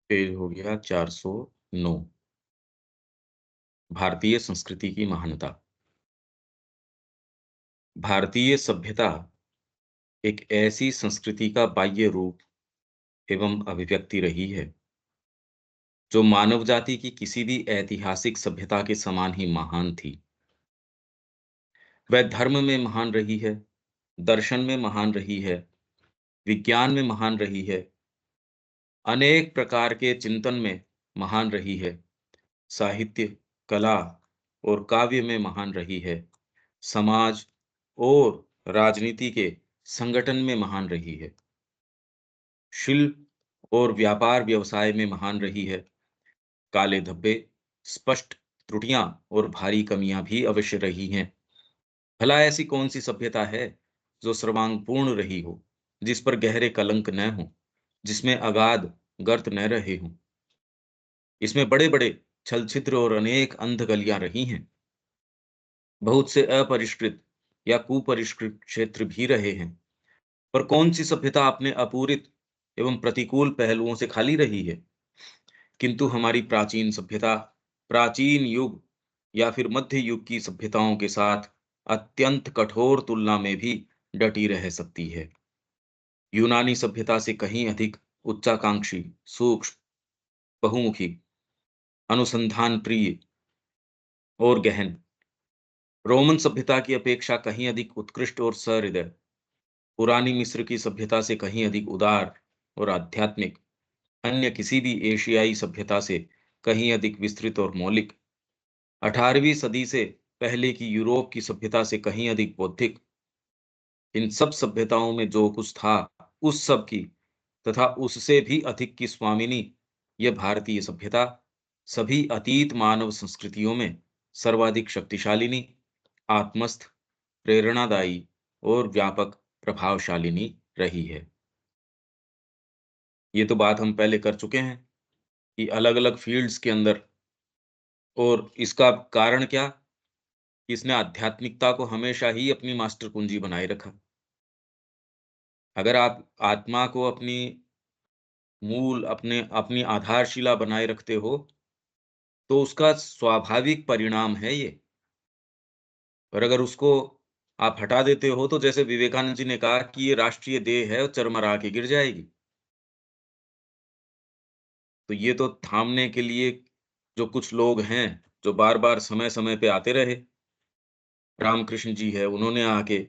Page हो गया 409। भारतीय संस्कृति की महानता। भारतीय सभ्यता एक ऐसी संस्कृति का बाह्य रूप एवं अभिव्यक्ति रही है जो मानव जाति की किसी भी ऐतिहासिक सभ्यता के समान ही महान थी। वह धर्म में महान रही है, दर्शन में महान रही है, विज्ञान में महान रही है, अनेक प्रकार के चिंतन में महान रही है, साहित्य, कला और काव्य में महान रही है, समाज और राजनीति के संगठन में महान रही है, शिल्प और व्यापार व्यवसाय में महान रही है। काले धब्बे, स्पष्ट त्रुटियां और भारी कमियां भी अवश्य रही हैं। भला ऐसी कौन सी सभ्यता है जो सर्वांगपूर्ण रही हो, जिस पर गहरे कलंक न हो, जिसमें अगाध गर्त न रहे हों। इसमें बड़े बड़े छल छिद्र और अनेक अंध गलियां रही हैं। बहुत से अपरिष्कृत या कुपरिष्कृत क्षेत्र भी रहे हैं। पर कौन सी सभ्यता अपने अपूरित एवं प्रतिकूल पहलुओं से खाली रही है? किंतु हमारी प्राचीन सभ्यता प्राचीन युग या फिर मध्य युग की सभ्यताओं के साथ अत्यंत कठोर तुलना में भी डटी रह सकती है। यूनानी सभ्यता से कहीं अधिक उच्चाकांक्षी, सूक्ष्म, बहुमुखी, अनुसंधान प्रिय और गहन। रोमन सभ्यता की अपेक्षा कहीं अधिक उत्कृष्ट और सहृदय। पुरानी मिस्र की सभ्यता से कहीं अधिक उदार और आध्यात्मिक। अन्य किसी भी एशियाई सभ्यता से कहीं अधिक विस्तृत और मौलिक। 18वीं सदी से पहले की यूरोप की सभ्यता से कहीं अधिक बौद्धिक। इन सब सभ्यताओं में जो कुछ था, उस सब की तथा उससे भी अधिक की स्वामिनी यह भारतीय सभ्यता सभी अतीत मानव संस्कृतियों में सर्वाधिक शक्तिशालिनी, आत्मस्थ, प्रेरणादायी और व्यापक प्रभावशालिनी रही है। ये तो बात हम पहले कर चुके हैं कि अलग-अलग फील्ड्स के अंदर। और इसका कारण क्या? कि इसने आध्यात्मिकता को हमेशा ही अपनी मास्टर कुंजी बनाए रखा। अगर आप आत्मा को अपनी मूल अपनी आधारशिला बनाए रखते हो, तो उसका स्वाभाविक परिणाम है ये। और अगर उसको आप हटा देते हो, तो जैसे विवेकानंद जी ने कहा कि ये राष्ट्रीय देह है और चरमरा के गिर जाएगी। तो ये तो थामने के लिए जो कुछ लोग हैं, जो बार-बार समय-समय पे आते रहे, रामकृष्ण जी है, उन्होंने आके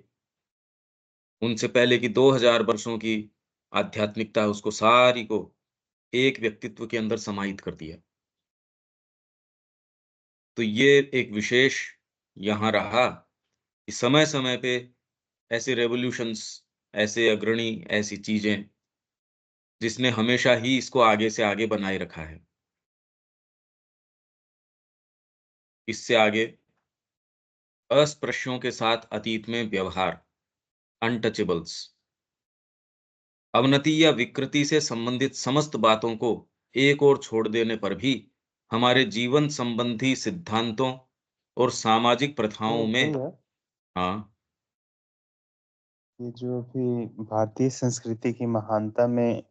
उनसे पहले की 2000 वर्षों की आध्यात्मिकता उसको सारी को एक व्यक्तित्व के अंदर समाहित कर दिया। तो ये एक विशेष यहाँ रहा कि समय-समय पे ऐसे रेवोल्यूशंस, ऐसे अग्रणी, ऐसी चीज़ें जिसने हमेशा ही इसको आगे से आगे बनाए रखा है। इससे आगे अस्पृश्यों के साथ अतीत में व्यवहार, अनटचेबल्स, अवनति या विकृति से संबंधित समस्त बातों को एक ओर छोड़ देने पर भी हमारे जीवन संबंधी सिद्धांतों और सामाजिक प्रथाओं तो में। भैया, हाँ, ये जो अभी भारतीय संस्कृति की महानता में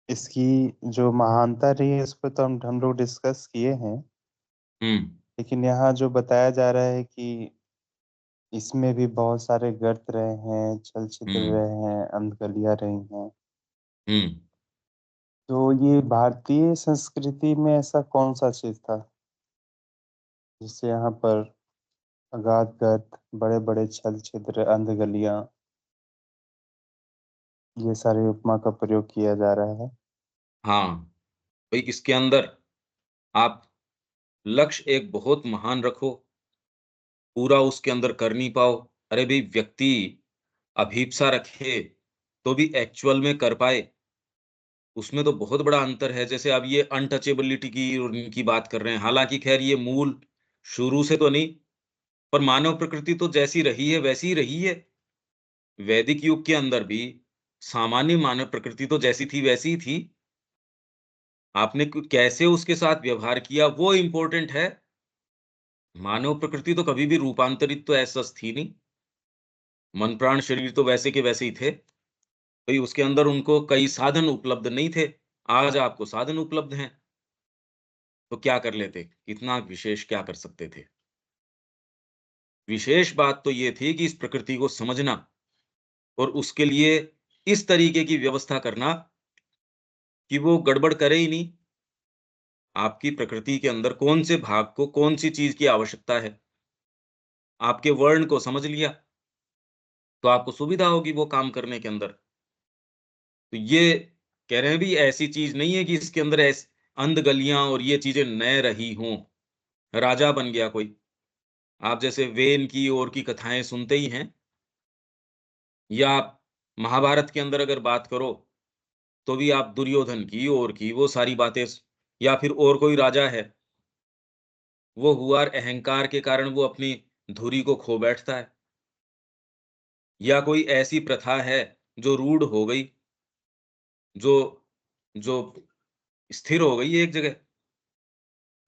इसकी जो महानता रही है, इस पे तो हम लोग डिस्कस किए हैं। हुँ, लेकिन यहाँ जो बताया जा रहा है कि इसमें भी बहुत सारे गर्त रहे हैं, छल-छिद्र हुँ, रहे हैं, अंधकलियाँ रही हैं। हुँ। तो ये भारतीय संस्कृति में ऐसा कौन-सा चीज़ था, जिससे यहाँ पर अगाध गर्त, बड़े-बड़े छल-छिद्र, अंधगलियाँ, ये सारे उपमा का प्रयोग किया जा रहा है? हाँ, भई इसके अंदर आप लक्ष्य एक बहुत महान रखो, पूरा उसके अंदर कर नहीं पाओ। अरे भई व्यक्ति अभीप्सा रखे, तो भी एक्चुअल में कर पाए, उसमें तो बहुत बड़ा अंतर है। जैसे अब ये अनटचेबिलिटी की और इनकी बात कर रहे हैं, हालाँकि ख़ैर ये मूल शुरू से तो नहीं, पर मानव प्रकृति तो जैसी रही है, वैसी ही रही है। वैदिक युग के अंदर भी सामान्य मानव प्रकृति तो जैसी थी, वैसी ही थी। आपने कैसे उसके साथ व्यवहार किया, वो इम्पोर्टेंट है। मानव प्रकृति तो कभी भी रूपांतरित तो एज़ सच थी नहीं। मन, प्राण, शरीर तो वैसे के वैसे ही थे। भई उसके अंदर उनको कई साधन उपलब्ध नहीं थे, आज आपको साधन उपलब्ध हैं, तो क्या कर लेते? इतना विशेष क्या कर सकते थे? विशेष बात तो ये थी कि इस प्रकृति को समझना और उसके लिए इस तरीके की व्यवस्था करना कि वो गड़बड़ करे ही नहीं। आपकी प्रकृति के अंदर कौन से भाग को कौन-सी चीज़ की आवश्यकता है, आपके वर्ण को समझ लिया, तो आपको सुविधा होगी वो काम करने के अंदर। तो ये कह रहे हैं भी ऐसी चीज़ नहीं है कि इसके अंदर अंध-गलियाँ और ये चीज़ें न रही हों, राजा बन गया कोई। आप जैसे वेन की और की कथाएँ सुनते ही हैं, या आप महाभारत के अंदर अगर बात करो, तो भी आप दुर्योधन की और की वो सारी बातें या फिर और कोई राजा है, वो हुआ अहंकार के कारण वो अपनी धुरी को खो बैठता है, या कोई ऐसी प्रथा है जो रूढ़ हो गई, जो जो स्थिर हो गई है एक जगह।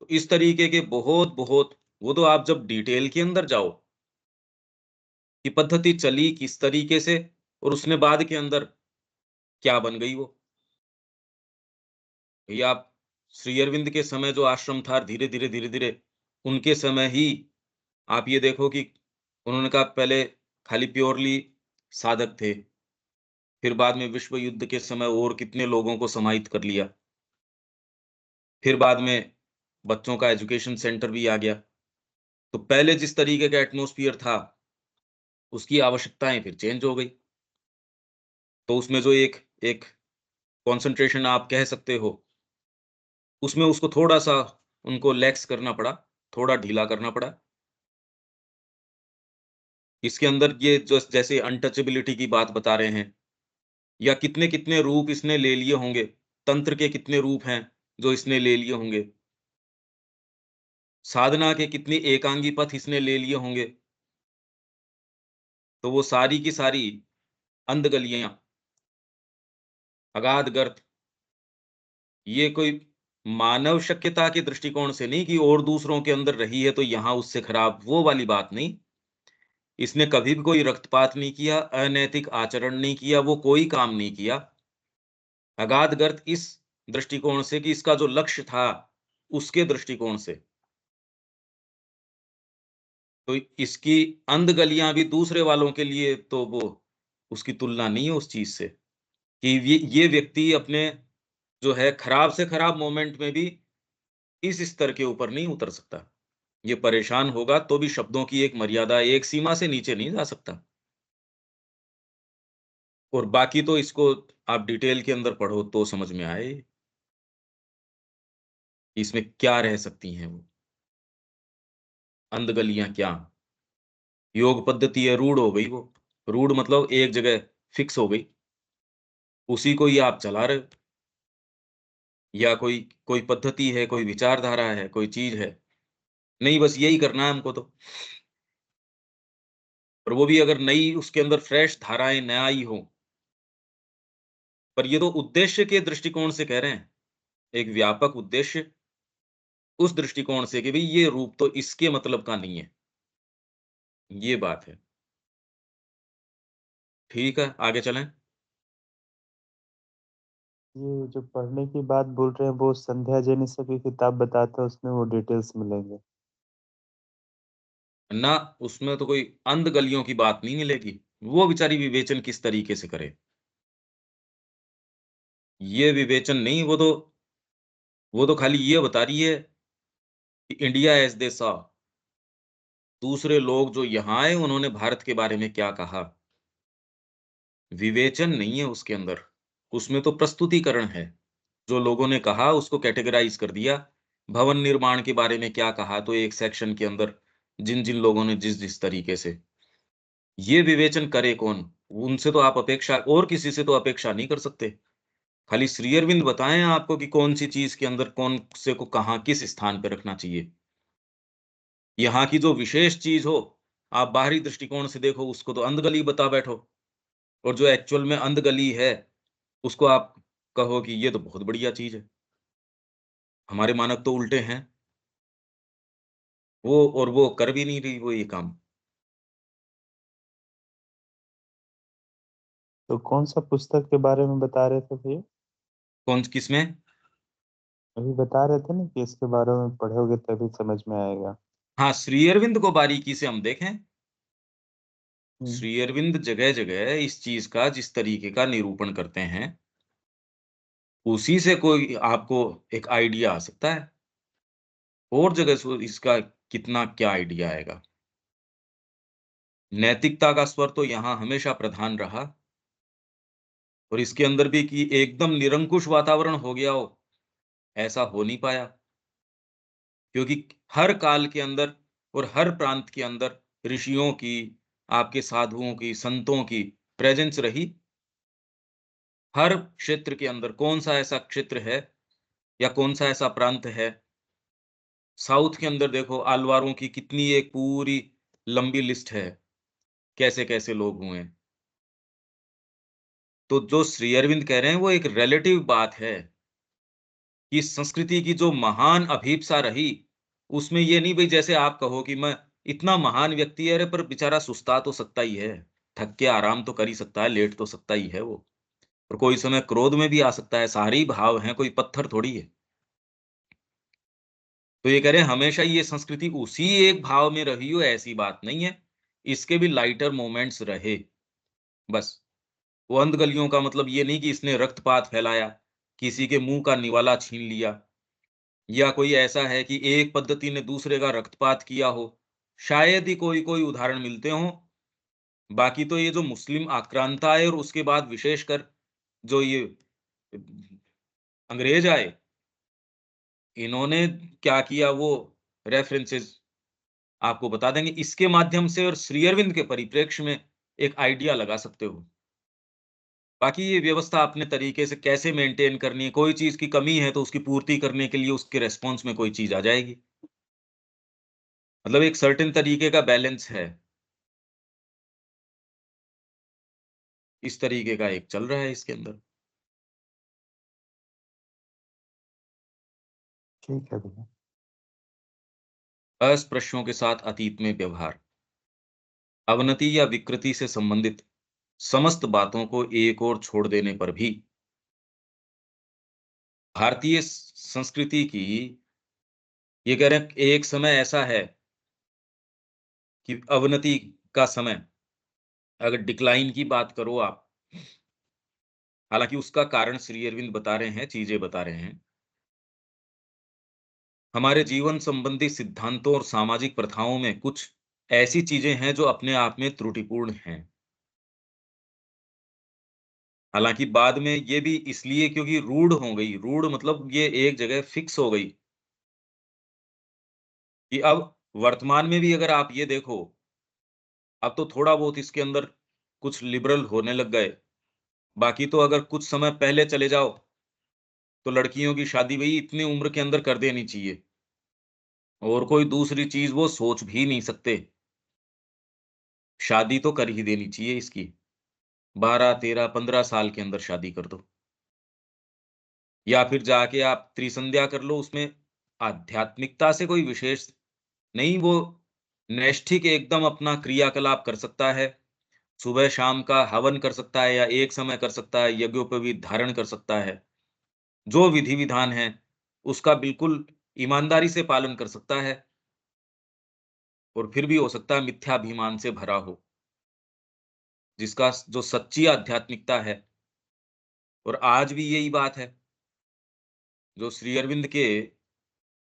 तो इस तरीके के बहुत-बहुत, वो तो आप जब डिटेल के अंदर जाओ, कि पद्धति चली किस तरीके से और उसने बाद के अंदर क्या बन गई वो। या आप श्री अरविंद के समय जो आश्रम था, धीरे-धीरे, धीरे-धीरे उनके समय ही आप ये देखो कि उन्होंने कहा पहले खाली प्योरली साधक थे, फिर बाद में विश्व युद्ध के समय और कितने लोगों को समाहित कर लिया। फिर बाद में बच्चों का एजुकेशन सेंटर भी आ गया। तो पहले जिस तरीके का एटमॉस्फियर था, उसकी आवश्यकताएँ फिर चेंज हो गई। तो उसमें जो एक एक कंसंट्रेशन आप कह सकते हो, उसमें उसको थोड़ा-सा उनको लैक्स करना पड़ा, थोड़ा ढीला करना पड़ा। इसके अंदर ये जो जैसे अनटचेबिलिटी की बात बता रहे हैं, या कितने-कितने रूप इसने ले लिए होंगे, तंत्र के कितने रूप हैं, जो इसने ले लिए होंगे, साधना के कितनी एकांगी पथ इसने ले लिए होंगे, तो वो सारी की सारी अंधगलियाँ, अगाध गर्त, ये कोई मानव शक्यता के दृष्टिकोण से नहीं कि और दूसरों के अंदर रही है तो यहाँ उससे खराब, वो वाली बात नहीं। इसने कभी भी कोई रक्तपात नहीं किया, अनैतिक आचरण नहीं किया, वो कोई काम नहीं किया। अगाध गर्त इस दृष्टिकोण से कि इसका जो लक्ष्य था, उसके दृष्टिकोण से। तो इसकी अंधगलियाँ भी दूसरे वालों के लिए तो वो उसकी तुलना नहीं है उस चीज़ से, कि ये व्यक्ति अपने जो है खराब से खराब मोमेंट में भी इस स्तर के ऊपर नहीं उतर सकता। ये परेशान होगा तो भी शब्दों की एक मर्यादा, एक सीमा से नीचे नहीं जा सकता। और बाकी तो इसको आप डिटेल के अंदर पढ़ो तो समझ में आए, कि इसमें क्या रह सकती हैं वो, अंधगलियाँ क्या? योग पद्धति है, रूढ़ हो गई वो। रूढ़ मतलब एक जगह फिक्स हो गई, उसी को ही आप चला रहे हो, या कोई कोई पद्धति है, कोई विचारधारा है, कोई चीज़ है, नहीं बस यही करना है हमको तो। और वो भी अगर नई उसके अंदर फ्रेश धाराएँ न आई हों, पर ये तो उद्देश्य के दृष्टिकोण से कह रहे हैं, एक व्यापक उद्देश्य, उस दृष्टिकोण से कि भई ये रूप तो इसके मतलब का नहीं है, ये बात है। ठीक है, आगे चलें? ये जो पढ़ने की बात बोल रहे हैं वो संध्या जेनिसक की किताब बताते हैं उसमें वो डिटेल्स मिलेंगे। ना, उसमें तो कोई अंध गलियों की बात नहीं मिलेगी। वो बेचारी विवेचन किस तरीके से करे, ये विवेचन नहीं, वो तो खाली ये बता रही है कि इंडिया एज़ दे सॉ, दूसरे लोग जो यहाँ आए उन्होंने भारत के बारे में क्या कहा। विवेचन नहीं है उसके अंदर, उसमें तो प्रस्तुतिकरण है। जो लोगों ने कहा उसको कैटेगराइज़ कर दिया। भवन निर्माण के बारे में क्या कहा तो एक सेक्शन के अंदर जिन-जिन लोगों ने जिस-जिस तरीके से, ये विवेचन करे कौन? उनसे तो आप अपेक्षा और किसी से तो अपेक्षा नहीं कर सकते। खाली श्री अरविंद बताएँ आपको कि कौन-सी चीज़ के अंदर कौन से को कहाँ किस स्थान पे रखना चाहिए। यहाँ की जो विशेष चीज़ हो, आप बाहरी दृष्टिकोण से देखो उसको तो अंधगली बता बैठो, और जो एक्चुअल में अंधगली है, उसको आप कहो कि ये तो बहुत बढ़िया चीज़ है। हमारे मानक तो उल्टे हैं, वो कर भी नहीं रही वो ये काम। तो कौन-सा पुस्तक के बारे में बता रहे थे भैया? कौन किसमें? अभी बता रहे थे ना कि इसके बारे में पढ़ोगे तभी समझ में आएगा। हाँ, श्री अरविंद को बारीकी से हम देखें। हम्म। श्री अरविंद जगह जगह इस चीज का जिस तरीके का निरूपण करते हैं, उसी से कोई आपको एक आइडिया आ सकता है। और जगह से इसका कितना क्या आइडिया आएगा। नैतिकता का स्वर तो यहाँ हमेशा प्रधान रहा, और इसके अंदर भी कि एकदम निरंकुश वातावरण हो गया हो, ऐसा हो नहीं पाया। क्योंकि हर काल के अंदर और हर प्रांत के अंदर ऋषियों की, आपके साधुओं की, संतों की प्रेजेंस रही। हर क्षेत्र के अंदर कौन सा ऐसा क्षेत्र है या कौन सा ऐसा प्रांत है। साउथ के अंदर देखो, आलवारों की कितनी एक पूरी लंबी लिस्ट है, कैसे कैसे लोग हुए हैं। तो जो श्री अरविंद कह रहे हैं वो एक रिलेटिव बात है, कि संस्कृति की जो महान अभीप्सा रही, उसमें ये नहीं भाई जैसे आप कहो कि मैं इतना महान व्यक्ति है, अरे पर बेचारा सुस्ता तो सकता ही है, थक के आराम तो कर ही सकता है, लेट तो सकता ही है वो। और कोई समय क्रोध में भी आ सकता है, सारे ही भाव हैं, कोई पत्थर थोड़ी है। तो ये कह रहे हैं हमेशा ये संस्कृति उसी एक भाव में रही हो, ऐसी बात नहीं है। इसके भी लाइटर मोमेंट्स रहे, बस। वो अंधगलियों का मतलब ये नहीं कि इसने रक्तपात फैलाया, किसी के मुंह का निवाला छीन लिया, या कोई ऐसा है कि एक पद्धति ने दूसरे का रक्तपात किया हो। शायद ही कोई कोई उदाहरण मिलते हों। बाकी तो ये जो मुस्लिम आक्रांता है, और उसके बाद विशेषकर जो ये अंग्रेज आए, इन्होंने क्या किया वो रेफरेंसेस आपको बता देंगे। इसके माध्यम से और श्री अरविंद के परिप्रेक्ष्य में एक आइडिया लगा सकते हो। बाकी ये व्यवस्था अपने तरीके से कैसे मेंटेन करनी है, कोई चीज की कमी है तो उसकी पूर्ति करने के लिए उसके रेस्पॉन्स में कोई चीज आ जाएगी। मतलब एक सर्टेन तरीके का बैलेंस है, इस तरीके का एक चल रहा है इसके अंदर। ठीक है भैया। अस्पृश्यों के साथ अतीत में व्यवहार, अवनति या विकृति से संबंधित समस्त बातों को एक ओर छोड़ देने पर भी भारतीय संस्कृति की, ये कह रहे हैं एक समय ऐसा है कि अवनति का समय, अगर डिक्लाइन की बात करो आप, हालांकि उसका कारण श्री अरविंद बता रहे हैं, चीजें बता रहे हैं। हमारे जीवन संबंधी सिद्धांतों और सामाजिक प्रथाओं में कुछ ऐसी चीजें हैं जो अपने आप में त्रुटिपूर्ण हैं। हालांकि बाद में ये भी इसलिए क्योंकि रूढ़ हो गई, रूढ़ मतलब ये एक जगह फिक्स हो गई, कि अब वर्तमान में भी अगर आप ये देखो, अब तो थोड़ा बहुत इसके अंदर कुछ लिबरल होने लग गए। बाकी तो अगर कुछ समय पहले चले जाओ, तो लड़कियों की शादी वही इतनी उम्र के अंदर कर देनी चाहिए, और कोई दूसरी चीज वो सोच भी नहीं सकते। शादी तो कर ही देनी चाहिए इसकी, 12 13 15 साल के अंदर शादी कर दो, या फिर जाके आप त्रिसंध्या कर लो। उसमें आध्यात्मिकता से कोई विशेष नहीं, वो नैष्ठिक एकदम अपना क्रियाकलाप कर सकता है, सुबह शाम का हवन कर सकता है, या एक समय कर सकता है, यज्ञोपवीत धारण कर सकता है, जो विधि विधान है उसका बिल्कुल ईमानदारी से पालन कर सकता है। और फिर भी हो सकता है मिथ्याभिमान से भरा हो, जिसका जो सच्ची आध्यात्मिकता है। और आज भी यही बात है, जो श्री अरविंद के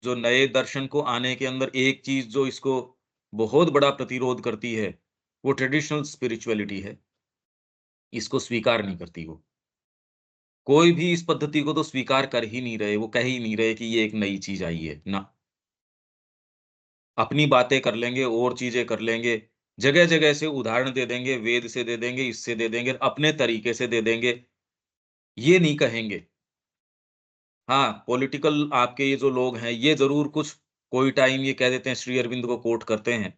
जो नए दर्शन को आने के अंदर एक चीज जो इसको बहुत बड़ा प्रतिरोध करती है, वो ट्रेडिशनल स्पिरिचुअलिटी है। इसको स्वीकार नहीं करती वो। कोई भी इस पद्धति को तो स्वीकार कर ही नहीं रहे, वो कह ही नहीं रहे कि ये एक नई चीज आई है ना। अपनी बातें कर लेंगे और चीजें कर लेंगे, जगह जगह से उदाहरण दे देंगे, वेद से दे देंगे, इससे दे देंगे, अपने तरीके से दे देंगे, ये नहीं कहेंगे। हाँ, पॉलिटिकल आपके ये जो लोग हैं, ये जरूर कुछ कोई टाइम ये कह देते हैं, श्री अरविंद को कोट करते हैं।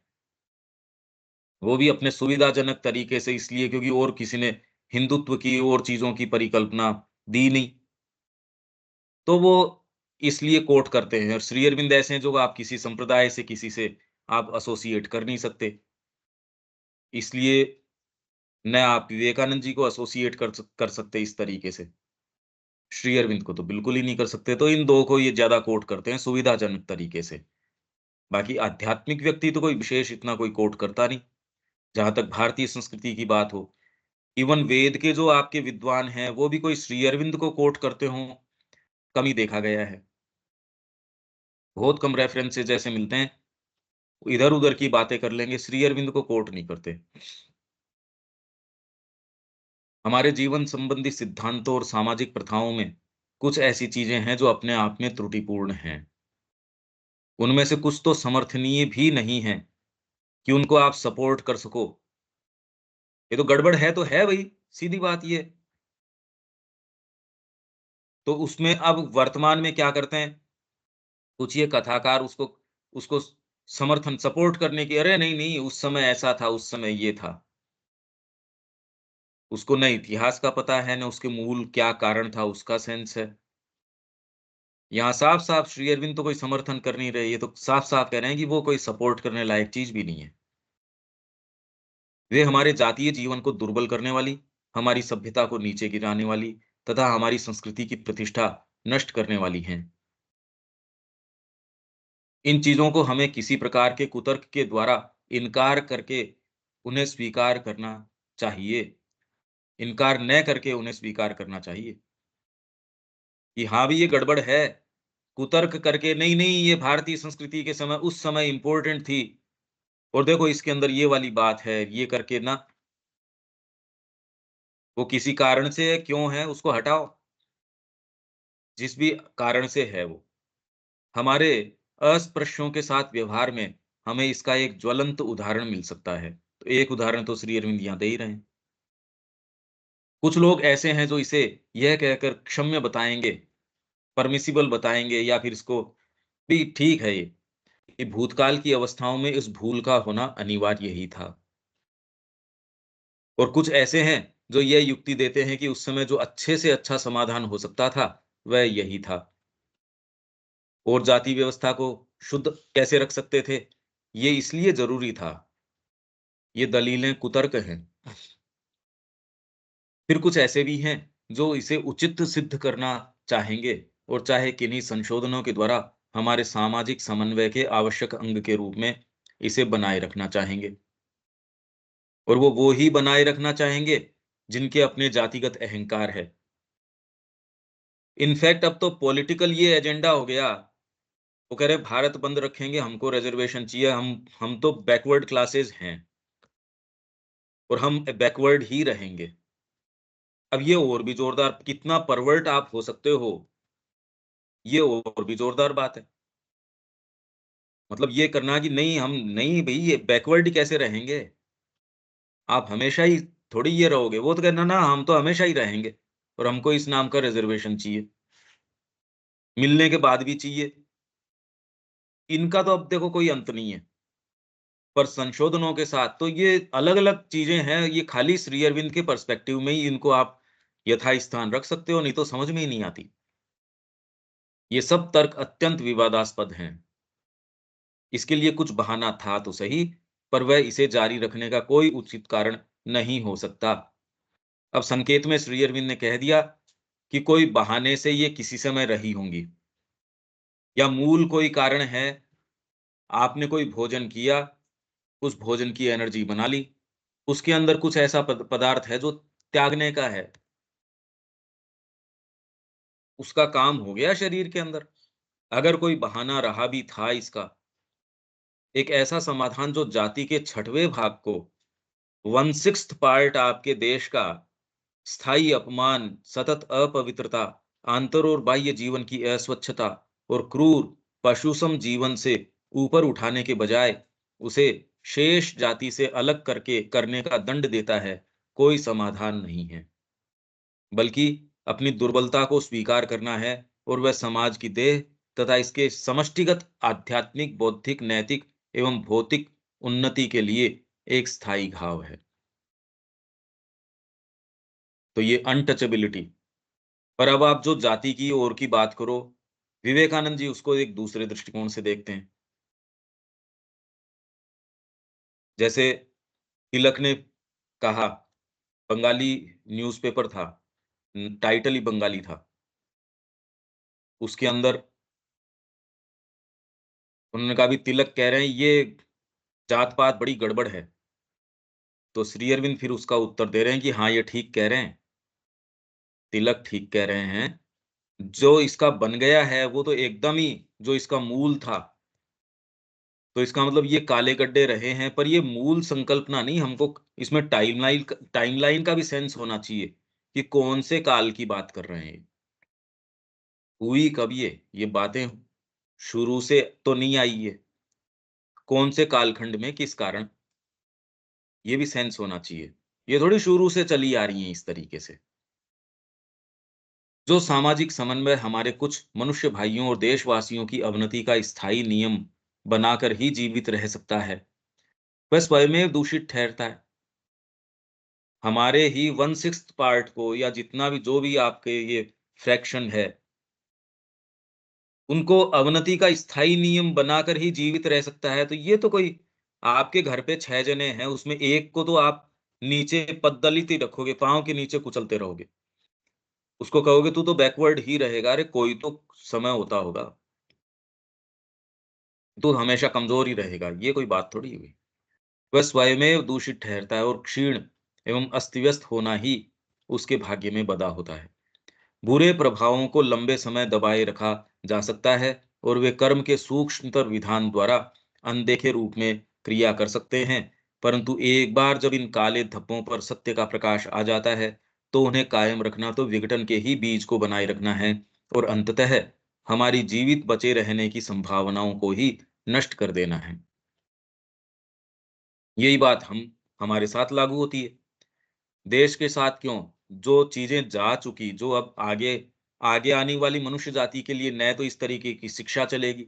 वो भी अपने सुविधाजनक तरीके से, इसलिए क्योंकि और किसी ने हिंदुत्व की और चीजों की परिकल्पना दी नहीं, तो वो इसलिए कोट करते हैं। और श्री अरविंद ऐसे हैं जो आप किसी संप्रदाय से, किसी से आप एसोसिएट कर नहीं सकते। इसलिए न आप विवेकानंद जी को एसोसिएट कर सकते इस तरीके से। श्री अरविंद को तो बिल्कुल ही नहीं कर सकते, तो इन दो को ये ज्यादा कोट करते हैं सुविधाजनक तरीके से। बाकी आध्यात्मिक व्यक्ति तो कोई विशेष इतना कोई कोट करता नहीं। जहां तक भारतीय संस्कृति की बात हो, इवन वेद के जो आपके विद्वान हैं वो भी कोई श्री अरविंद को कोट करते हों, कम ही देखा गया है। बहुत कम रेफरेंसेज ऐसे मिलते हैं, इधर उधर की बातें कर लेंगे, श्री अरविंद को कोट नहीं करते। हमारे जीवन संबंधी सिद्धांतों और सामाजिक प्रथाओं में कुछ ऐसी चीजें हैं जो अपने आप में त्रुटिपूर्ण हैं। उनमें से कुछ तो समर्थनीय भी नहीं है कि उनको आप सपोर्ट कर सको। ये तो गड़बड़ है तो है भाई, सीधी बात ये। तो उसमें अब वर्तमान में क्या करते हैं, कुछ ये कथाकार उसको उसको समर्थन सपोर्ट करने की, अरे नहीं नहीं उस समय ऐसा था, उस समय ये था। उसको न इतिहास का पता है, न उसके मूल क्या कारण था उसका सेंस है। यहाँ साफ साफ श्री अरविंद तो कोई समर्थन कर नहीं रहे, ये तो साफ साफ कह रहे हैं कि वो कोई सपोर्ट करने लायक चीज भी नहीं है। वे हमारे जातीय जीवन को दुर्बल करने वाली, हमारी सभ्यता को नीचे गिराने वाली तथा हमारी संस्कृति की प्रतिष्ठा नष्ट करने वाली हैं। इन चीजों को हमें किसी प्रकार के कुतर्क के द्वारा इनकार करके उन्हें स्वीकार करना चाहिए। इनकार न करके उन्हें स्वीकार करना चाहिए कि हाँ भी ये गड़बड़ है। कुतर्क करके नहीं नहीं ये भारतीय संस्कृति के समय उस समय इंपॉर्टेंट थी, और देखो इसके अंदर ये वाली बात है, ये करके ना वो किसी कारण से क्यों है उसको हटाओ, जिस भी कारण से है वो। हमारे अस्पृश्यों के साथ व्यवहार में हमें इसका एक ज्वलंत उदाहरण मिल सकता है। तो एक उदाहरण तो श्री अरविंद यहाँ दे ही रहे हैं। कुछ लोग ऐसे हैं जो इसे यह कहकर क्षम्य बताएंगे, परमिसिबल बताएंगे, या फिर इसको भी ठीक है ये कि भूतकाल की अवस्थाओं में इस भूल का होना अनिवार्य ही था। और कुछ ऐसे हैं जो यह युक्ति देते हैं कि उस समय जो अच्छे से अच्छा समाधान हो सकता था वह यही था, और जाति व्यवस्था को शुद्ध कैसे रख सकते थे, ये इसलिए जरूरी था। ये दलीलें कुतर्क हैं। फिर कुछ ऐसे भी हैं जो इसे उचित सिद्ध करना चाहेंगे, और चाहे किन्हीं संशोधनों के द्वारा हमारे सामाजिक समन्वय के आवश्यक अंग के रूप में इसे बनाए रखना चाहेंगे। और वो ही बनाए रखना चाहेंगे जिनके अपने जातिगत अहंकार है। इनफैक्ट अब तो पॉलिटिकल ये एजेंडा हो गया, वो कह रहे भारत बंद रखेंगे, हमको रिजर्वेशन चाहिए, हम तो बैकवर्ड क्लासेस हैं और हम बैकवर्ड ही रहेंगे। अब ये और भी जोरदार, कितना परवर्ट आप हो सकते हो, ये और भी जोरदार बात है। मतलब ये करना कि नहीं हम नहीं भई ये बैकवर्ड ही कैसे रहेंगे? आप हमेशा ही थोड़ी ये रहोगे। वो तो कहना ना हम तो हमेशा ही रहेंगे और हमको इस नाम का रिजर्वेशन चाहिए, मिलने के बाद भी चाहिए। इनका तो अब देखो कोई अंत नहीं है। पर संशोधनों के साथ तो ये अलग-अलग चीज़ें हैं, ये खाली श्री अरविंद के पर्सपेक्टिव में ही इनको आप यथास्थान रख सकते हो, नहीं तो समझ में ही नहीं आती। ये सब तर्क अत्यंत विवादास्पद हैं। इसके लिए कुछ बहाना था तो सही, पर वह इसे जारी रखने का कोई उचित कारण नहीं हो सकता। अब संकेत में श्री अरविंद ने कह दिया कि कोई बहाने से ये किसी समय रही होंगी, या मूल कोई कारण है, आपने कोई भोजन किया, उस भोजन की एनर्जी बना ली, उसके अंदर कुछ ऐसा पदार्थ है जो त्यागने का है, उसका काम हो गया शरीर के अंदर। अगर कोई बहाना रहा भी था इसका, एक ऐसा समाधान जो जाति के छठवें भाग को, 1/6 पार्ट आपके देश का स्थायी अपमान, सतत अपवित्रता, आंतर और बाह्य जीवन की अस्वच्छता और क्रूर पशुसम जीवन से ऊपर उठाने के बजाय उसे शेष जाति से अलग करके करने का दंड देता है, कोई समाधान नहीं है। बल्कि अपनी दुर्बलता को स्वीकार करना है, और वह समाज की देह तथा इसके समष्टिगत आध्यात्मिक, बौद्धिक, नैतिक एवं भौतिक उन्नति के लिए एक स्थायी घाव है। तो ये अनटचेबिलिटी। पर अब आप जो जाति की ओर की बात करो, विवेकानंद जी उसको एक दूसरे दृष्टिकोण से देखते हैं। जैसे तिलक ने कहा, बंगाली न्यूज़पेपर था, टाइटल ही बंगाली था। उसके अंदर उन्होंने कहा भी तिलक कह रहे हैं ये जात पात बड़ी गड़बड़ है। तो श्री अरविंद फिर उसका उत्तर दे रहे हैं कि हाँ, ये ठीक कह रहे हैं, तिलक ठीक कह रहे हैं। जो इसका बन गया है वो तो एकदम ही जो इसका मूल था, तो इसका मतलब ये काले गड्ढे रहे हैं, पर ये मूल संकल्पना नहीं। हमको इसमें टाइमलाइन का भी सेंस होना चाहिए कि कौन से काल की बात कर रहे हैं। हुई कब ये बातें शुरू से तो नहीं आई है, कौन से कालखंड में किस कारण, ये भी सेंस होना चाहिए। ये थोड़ी शुरू से चली आ रही है इस तरीके से। जो सामाजिक समन्वय हमारे कुछ मनुष्य भाइयों और देशवासियों की अवनति का स्थायी नियम बनाकर ही जीवित रह सकता है, वह स्वयमेव दूषित ठहरता है। हमारे ही 1/6 पार्ट को, या जितना भी जो भी आपके ये फ्रैक्शन है, उनको अवनति का स्थायी नियम बनाकर ही जीवित रह सकता है। तो ये तो कोई, आपके घर पे 6 जने हैं, उसमें एक को तो आप नीचे पद्दलित ही रखोगे, पाँव के नीचे कुचलते रहोगे। उसको कहोगे तू तो बैकवर्ड ही रहेगा, अरे कोई तो समय होता होगा, तू हमेशा कमज़ोर ही रहेगा, ये कोई बात थोड़ी हुई। वह स्वयमेव दूषित ठहरता है और क्षीण एवं अस्त-व्यस्त होना ही उसके भाग्य में बदा होता है। बुरे प्रभावों को लंबे समय दबाए रखा जा सकता है और वे कर्म के सूक्ष्मतर विधान द्वारा अनदेखे रूप में क्रिया कर सकते हैं, परंतु एक बार जब इन काले धब्बों पर सत्य का प्रकाश आ जाता है, तो उन्हें कायम रखना तो विघटन के ही बीज को बनाए रखना है और अंततः हमारी जीवित बचे रहने की संभावनाओं को ही नष्ट कर देना है। यही बात हमारे साथ लागू होती है। देश के साथ क्यों? जो चीज़ें जा चुकी, जो अब आगे आगे आने वाली मनुष्य जाति के लिए न तो इस तरीके की शिक्षा चलेगी,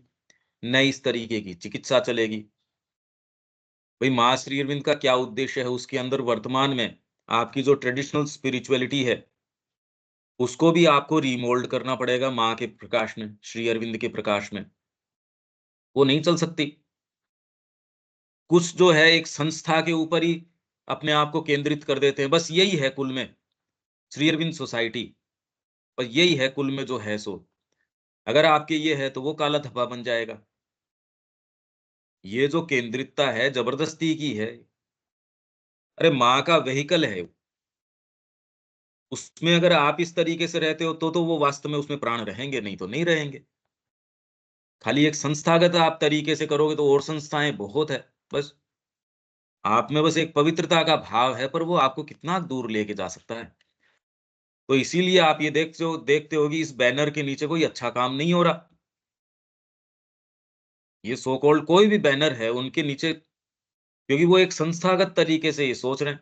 न इस तरीके की चिकित्सा चलेगी। भई माँ श्री अरविंद का क्या उद्देश्य है? उसके अंदर वर्तमान में आपकी जो ट्रेडिशनल स्पिरिचुअलिटी है, उसको भी आपको रीमोल्ड करना पड़ेगा माँ के प्रकाश में, श्री अरविंद के प्रकाश में। वो नहीं चल सकती। कुछ जो है एक संस्था के ऊपर ही अपने आप को केंद्रित कर देते हैं। बस यही है कुल में श्री अरविंद सोसाइटी, और यही है कुल में जो है सो। अगर आपके ये है तो वो काला धब्बा बन जाएगा। ये जो केंद्रितता है ज़बरदस्ती की है। अरे माँ का वेहिकल है, उसमें अगर आप इस तरीके से रहते हो तो वो वास्तव में उसमें प्राण रहेंगे, नहीं तो नहीं रहेंगे। खाली एक संस्थागत आप तरीके से करोगे तो और संस्थाएँ बहुत है। बस आप में बस एक पवित्रता का भाव है, पर वो आपको कितना दूर लेके जा सकता है। तो इसीलिए आप ये देखते हो कि इस बैनर के नीचे कोई अच्छा काम नहीं हो रहा। ये सो कॉल्ड कोई भी बैनर है उनके नीचे, क्योंकि वो एक संस्थागत तरीके से ये सोच रहे हैं।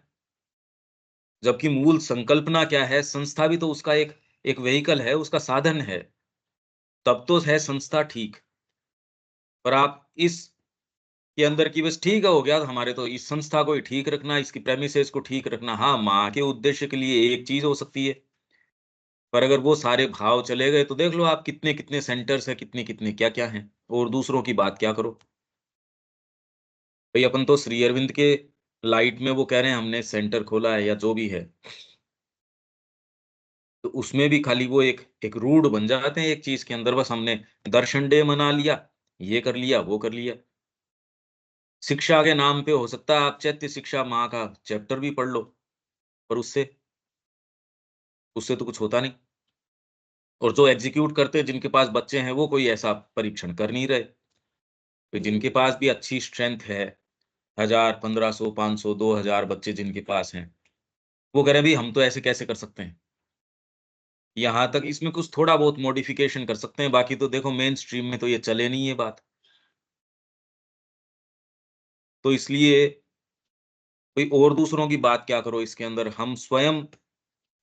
जबकि मूल संकल्पना क्या है? संस्था भी तो उसका एक एक व्हीकल है, उसका साधन है। तब तो है संस्था ठीक। पर आप इस के अंदर की बस ठीक है, हो गया हमारे तो इस संस्था को ही ठीक रखना, इसकी प्रेमिसेस को ठीक रखना। हाँ, माँ के उद्देश्य के लिए एक चीज़ हो सकती है, पर अगर वो सारे भाव चले गए तो देख लो आप कितने-कितने सेंटर्स हैं, कितने-कितने क्या-क्या हैं, और दूसरों की बात क्या करो। भई अपन तो श्री अरविंद के लाइट में वो कह रहे हैं हमने सेंटर खोला है या जो भी है। तो उसमें भी खाली वो एक एक रूढ़ बन जाते हैं एक चीज़ के अंदर, बस हमने दर्शन डे मना लिया, ये कर लिया, वो कर लिया। शिक्षा के नाम पे हो सकता है आप चैत्य शिक्षा माँ का चैप्टर भी पढ़ लो, पर उससे उससे तो कुछ होता नहीं। और जो एग्ज़ीक्यूट करते हैं, जिनके पास बच्चे हैं, वो कोई ऐसा परीक्षण कर नहीं रहे। तो जिनके पास भी अच्छी स्ट्रेंथ है, 1000, 1500, 500, 2000 बच्चे जिनके पास हैं, वो कह रहे हैं भई हम तो ऐसे कैसे कर सकते हैं। यहाँ तक इसमें कुछ थोड़ा बहुत मॉडिफ़िकेशन कर सकते हैं, बाकी तो देखो मेन स्ट्रीम में तो ये चले नहीं ये बात। तो इसलिए कोई और दूसरों की बात क्या करो इसके अंदर, हम स्वयं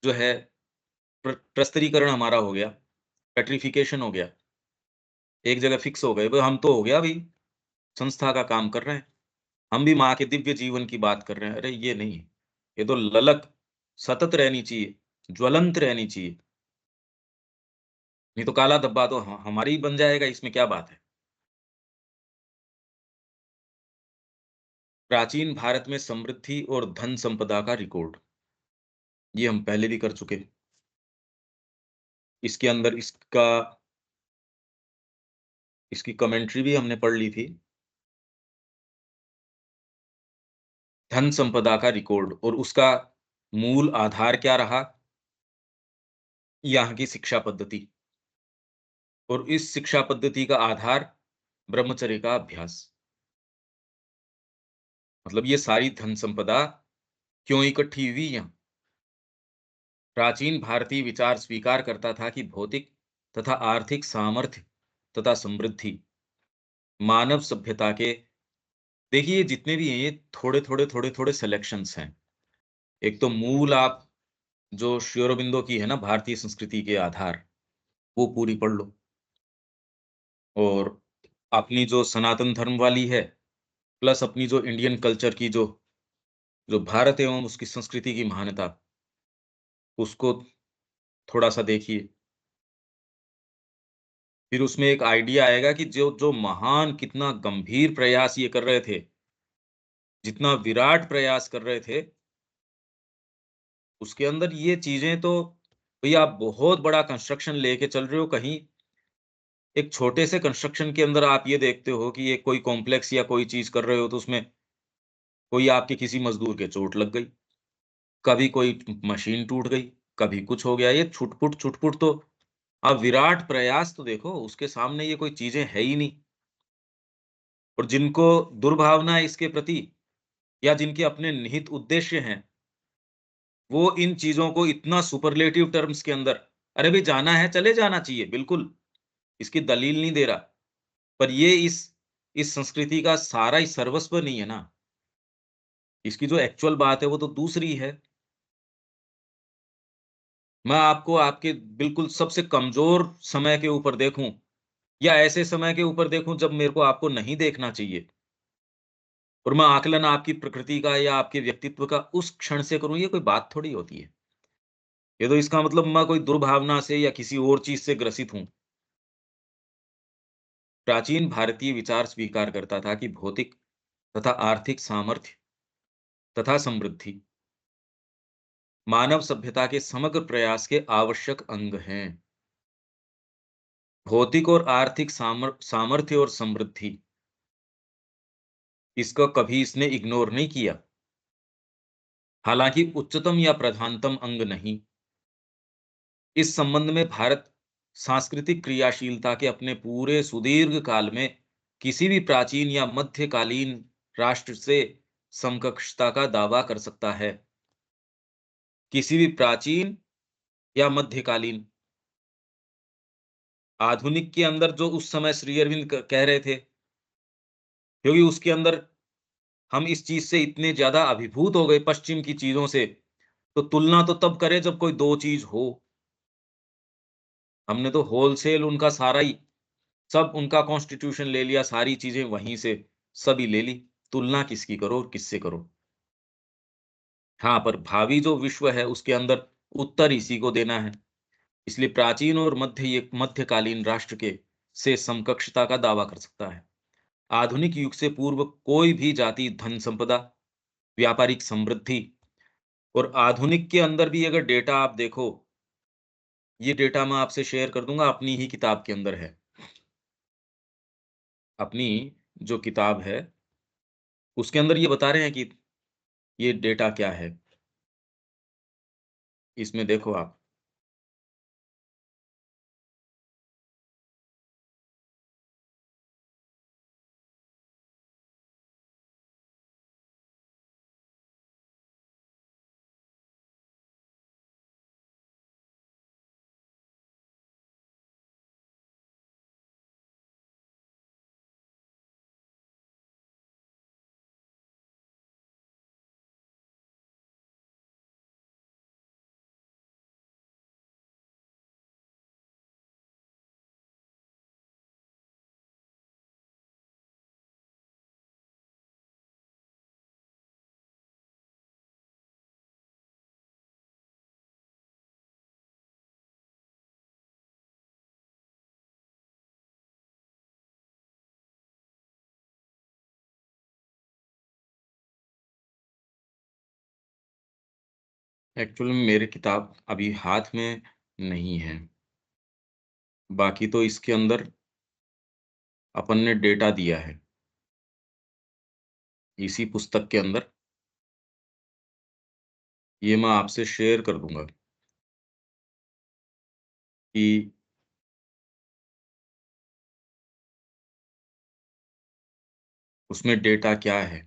जो है प्रस्तरीकरण हमारा हो गया, पेट्रिफिकेशन हो गया, एक जगह फिक्स हो गए, हम तो हो गया भई, संस्था का काम कर रहे हैं। हम भी माँ के दिव्य जीवन की बात कर रहे हैं। अरे ये नहीं, ये तो ललक सतत रहनी चाहिए, ज्वलंत रहनी चाहिए। नहीं तो काला धब्बा तो हमारी ही बन जाएगा, इसमें क्या बात है। प्राचीन भारत में समृद्धि और धन संपदा का रिकॉर्ड, ये हम पहले भी कर चुके। इसके अंदर इसका इसकी कमेंट्री भी हमने पढ़ ली थी। धन संपदा का रिकॉर्ड और उसका मूल आधार क्या रहा? यहाँ की शिक्षा पद्धति और इस शिक्षा पद्धति का आधार ब्रह्मचर्य का अभ्यास। मतलब ये सारी धन संपदा क्यों इकट्ठी हुई यहाँ? प्राचीन भारतीय विचार स्वीकार करता था कि भौतिक तथा आर्थिक सामर्थ्य तथा समृद्धि मानव सभ्यता के, देखिए जितने भी हैं ये थोड़े-थोड़े सिलेक्शंस हैं। एक तो मूल आप जो श्री अरबिंदो की है ना भारतीय संस्कृति के आधार, वो पूरी पढ़ लो। और अपनी जो सनातन धर्म वाली है, प्लस अपनी जो इंडियन कल्चर की जो जो भारत एवं उसकी संस्कृति की महानता, उसको थोड़ा-सा देखिए। फिर उसमें एक आइडिया आएगा कि जो जो महान कितना गंभीर प्रयास ये कर रहे थे, जितना विराट प्रयास कर रहे थे, उसके अंदर ये चीज़ें तो भई आप बहुत बड़ा कंस्ट्रक्शन लेके चल रहे हो कहीं, एक छोटे से कंस्ट्रक्शन के अंदर आप ये देखते हो कि ये कोई कॉम्प्लेक्स या कोई चीज़ कर रहे हो तो उसमें कोई आपके किसी मज़दूर के चोट लग गई, कभी कोई मशीन टूट गई, कभी कुछ हो गया, ये छुट-पुट तो आप विराट प्रयास तो देखो, उसके सामने ये कोई चीज़ें है ही नहीं। और जिनको दुर्भावना है इसके प्रति या जिनके अपने निहित उद्देश्य हैं, वो इन चीज़ों को इतना सुपरलेटिव टर्म्स के अंदर, अरे भई जाना है, चले जाना चाहिए, बिल्कुल, इसकी दलील नहीं दे रहा। पर ये इस संस्कृति का सारा ही सर्वस्व नहीं है ना, इसकी जो एक्चुअल बात है वो तो दूसरी है। मैं आपको आपके बिल्कुल सबसे कमज़ोर समय के ऊपर देखूँ या ऐसे समय के ऊपर देखूँ जब मेरे को आपको नहीं देखना चाहिए और मैं आकलन आपकी प्रकृति का या आपके व्यक्तित्व का उस क्षण से करूँ, ये कोई बात थोड़ी होती है। ये तो इसका मतलब मैं कोई दुर्भावना से या किसी और चीज़ से ग्रसित हूँ। प्राचीन भारतीय विचार स्वीकार करता था कि भौतिक तथा आर्थिक सामर्थ्य तथा समृद्धि मानव सभ्यता के समग्र प्रयास के आवश्यक अंग हैं। भौतिक और आर्थिक सामर्थ्य और समृद्धि, इसको कभी इसने इग्नोर नहीं किया। हालांकि उच्चतम या प्रधानतम अंग नहीं। इस संबंध में भारत सांस्कृतिक क्रियाशीलता के अपने पूरे सुदीर्घ काल में किसी भी प्राचीन या मध्यकालीन राष्ट्र से समकक्षता का दावा कर सकता है। किसी भी प्राचीन या मध्यकालीन, आधुनिक के अंदर जो उस समय श्री अरविंद कह रहे थे, क्योंकि उसके अंदर हम इस चीज से इतने ज्यादा अभिभूत हो गए पश्चिम की चीजों से, तो तुलना तो तब करें जब कोई दो चीज हो। हमने तो होलसेल उनका सारा ही, सब उनका कॉन्स्टिट्यूशन ले लिया, सारी चीजें वहीं से सभी ले ली। तुलना किसकी करो और किससे करो? हाँ, पर भावी जो विश्व है उसके अंदर उत्तर इसी को देना है। इसलिए प्राचीन और मध्यकालीन राष्ट्र के से समकक्षता का दावा कर सकता है। आधुनिक युग से पूर्व कोई भी जाति धन संपदा, व्यापारिक समृद्धि और आधुनिक के अंदर भी अगर डेटा आप देखो, ये डेटा मैं आपसे शेयर कर दूँगा, अपनी ही किताब के अंदर है। अपनी जो किताब है, उसके अंदर ये बता रहे हैं कि ये डेटा क्या है। इसमें देखो आप। एक्चुअल में मेरी किताब अभी हाथ में नहीं है। बाकी तो इसके अंदर अपन ने डेटा दिया है इसी पुस्तक के अंदर, ये मैं आपसे शेयर कर दूंगा कि उसमें डेटा क्या है।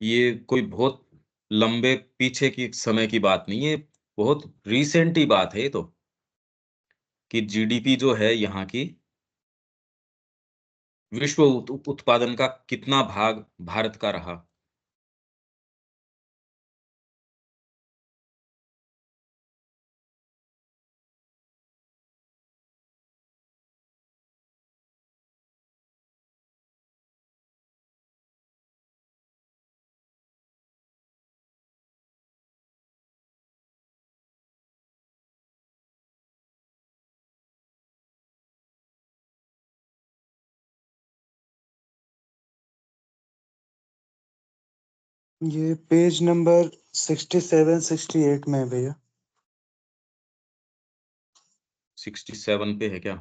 ये कोई बहुत लंबे पीछे की समय की बात नहीं है, बहुत रिसेंट ही बात है ये तो, कि जीडीपी जो है यहाँ की, विश्व उत्पादन का कितना भाग भारत का रहा। ये पेज नंबर 67 68 में है भैया। 67 पे है क्या?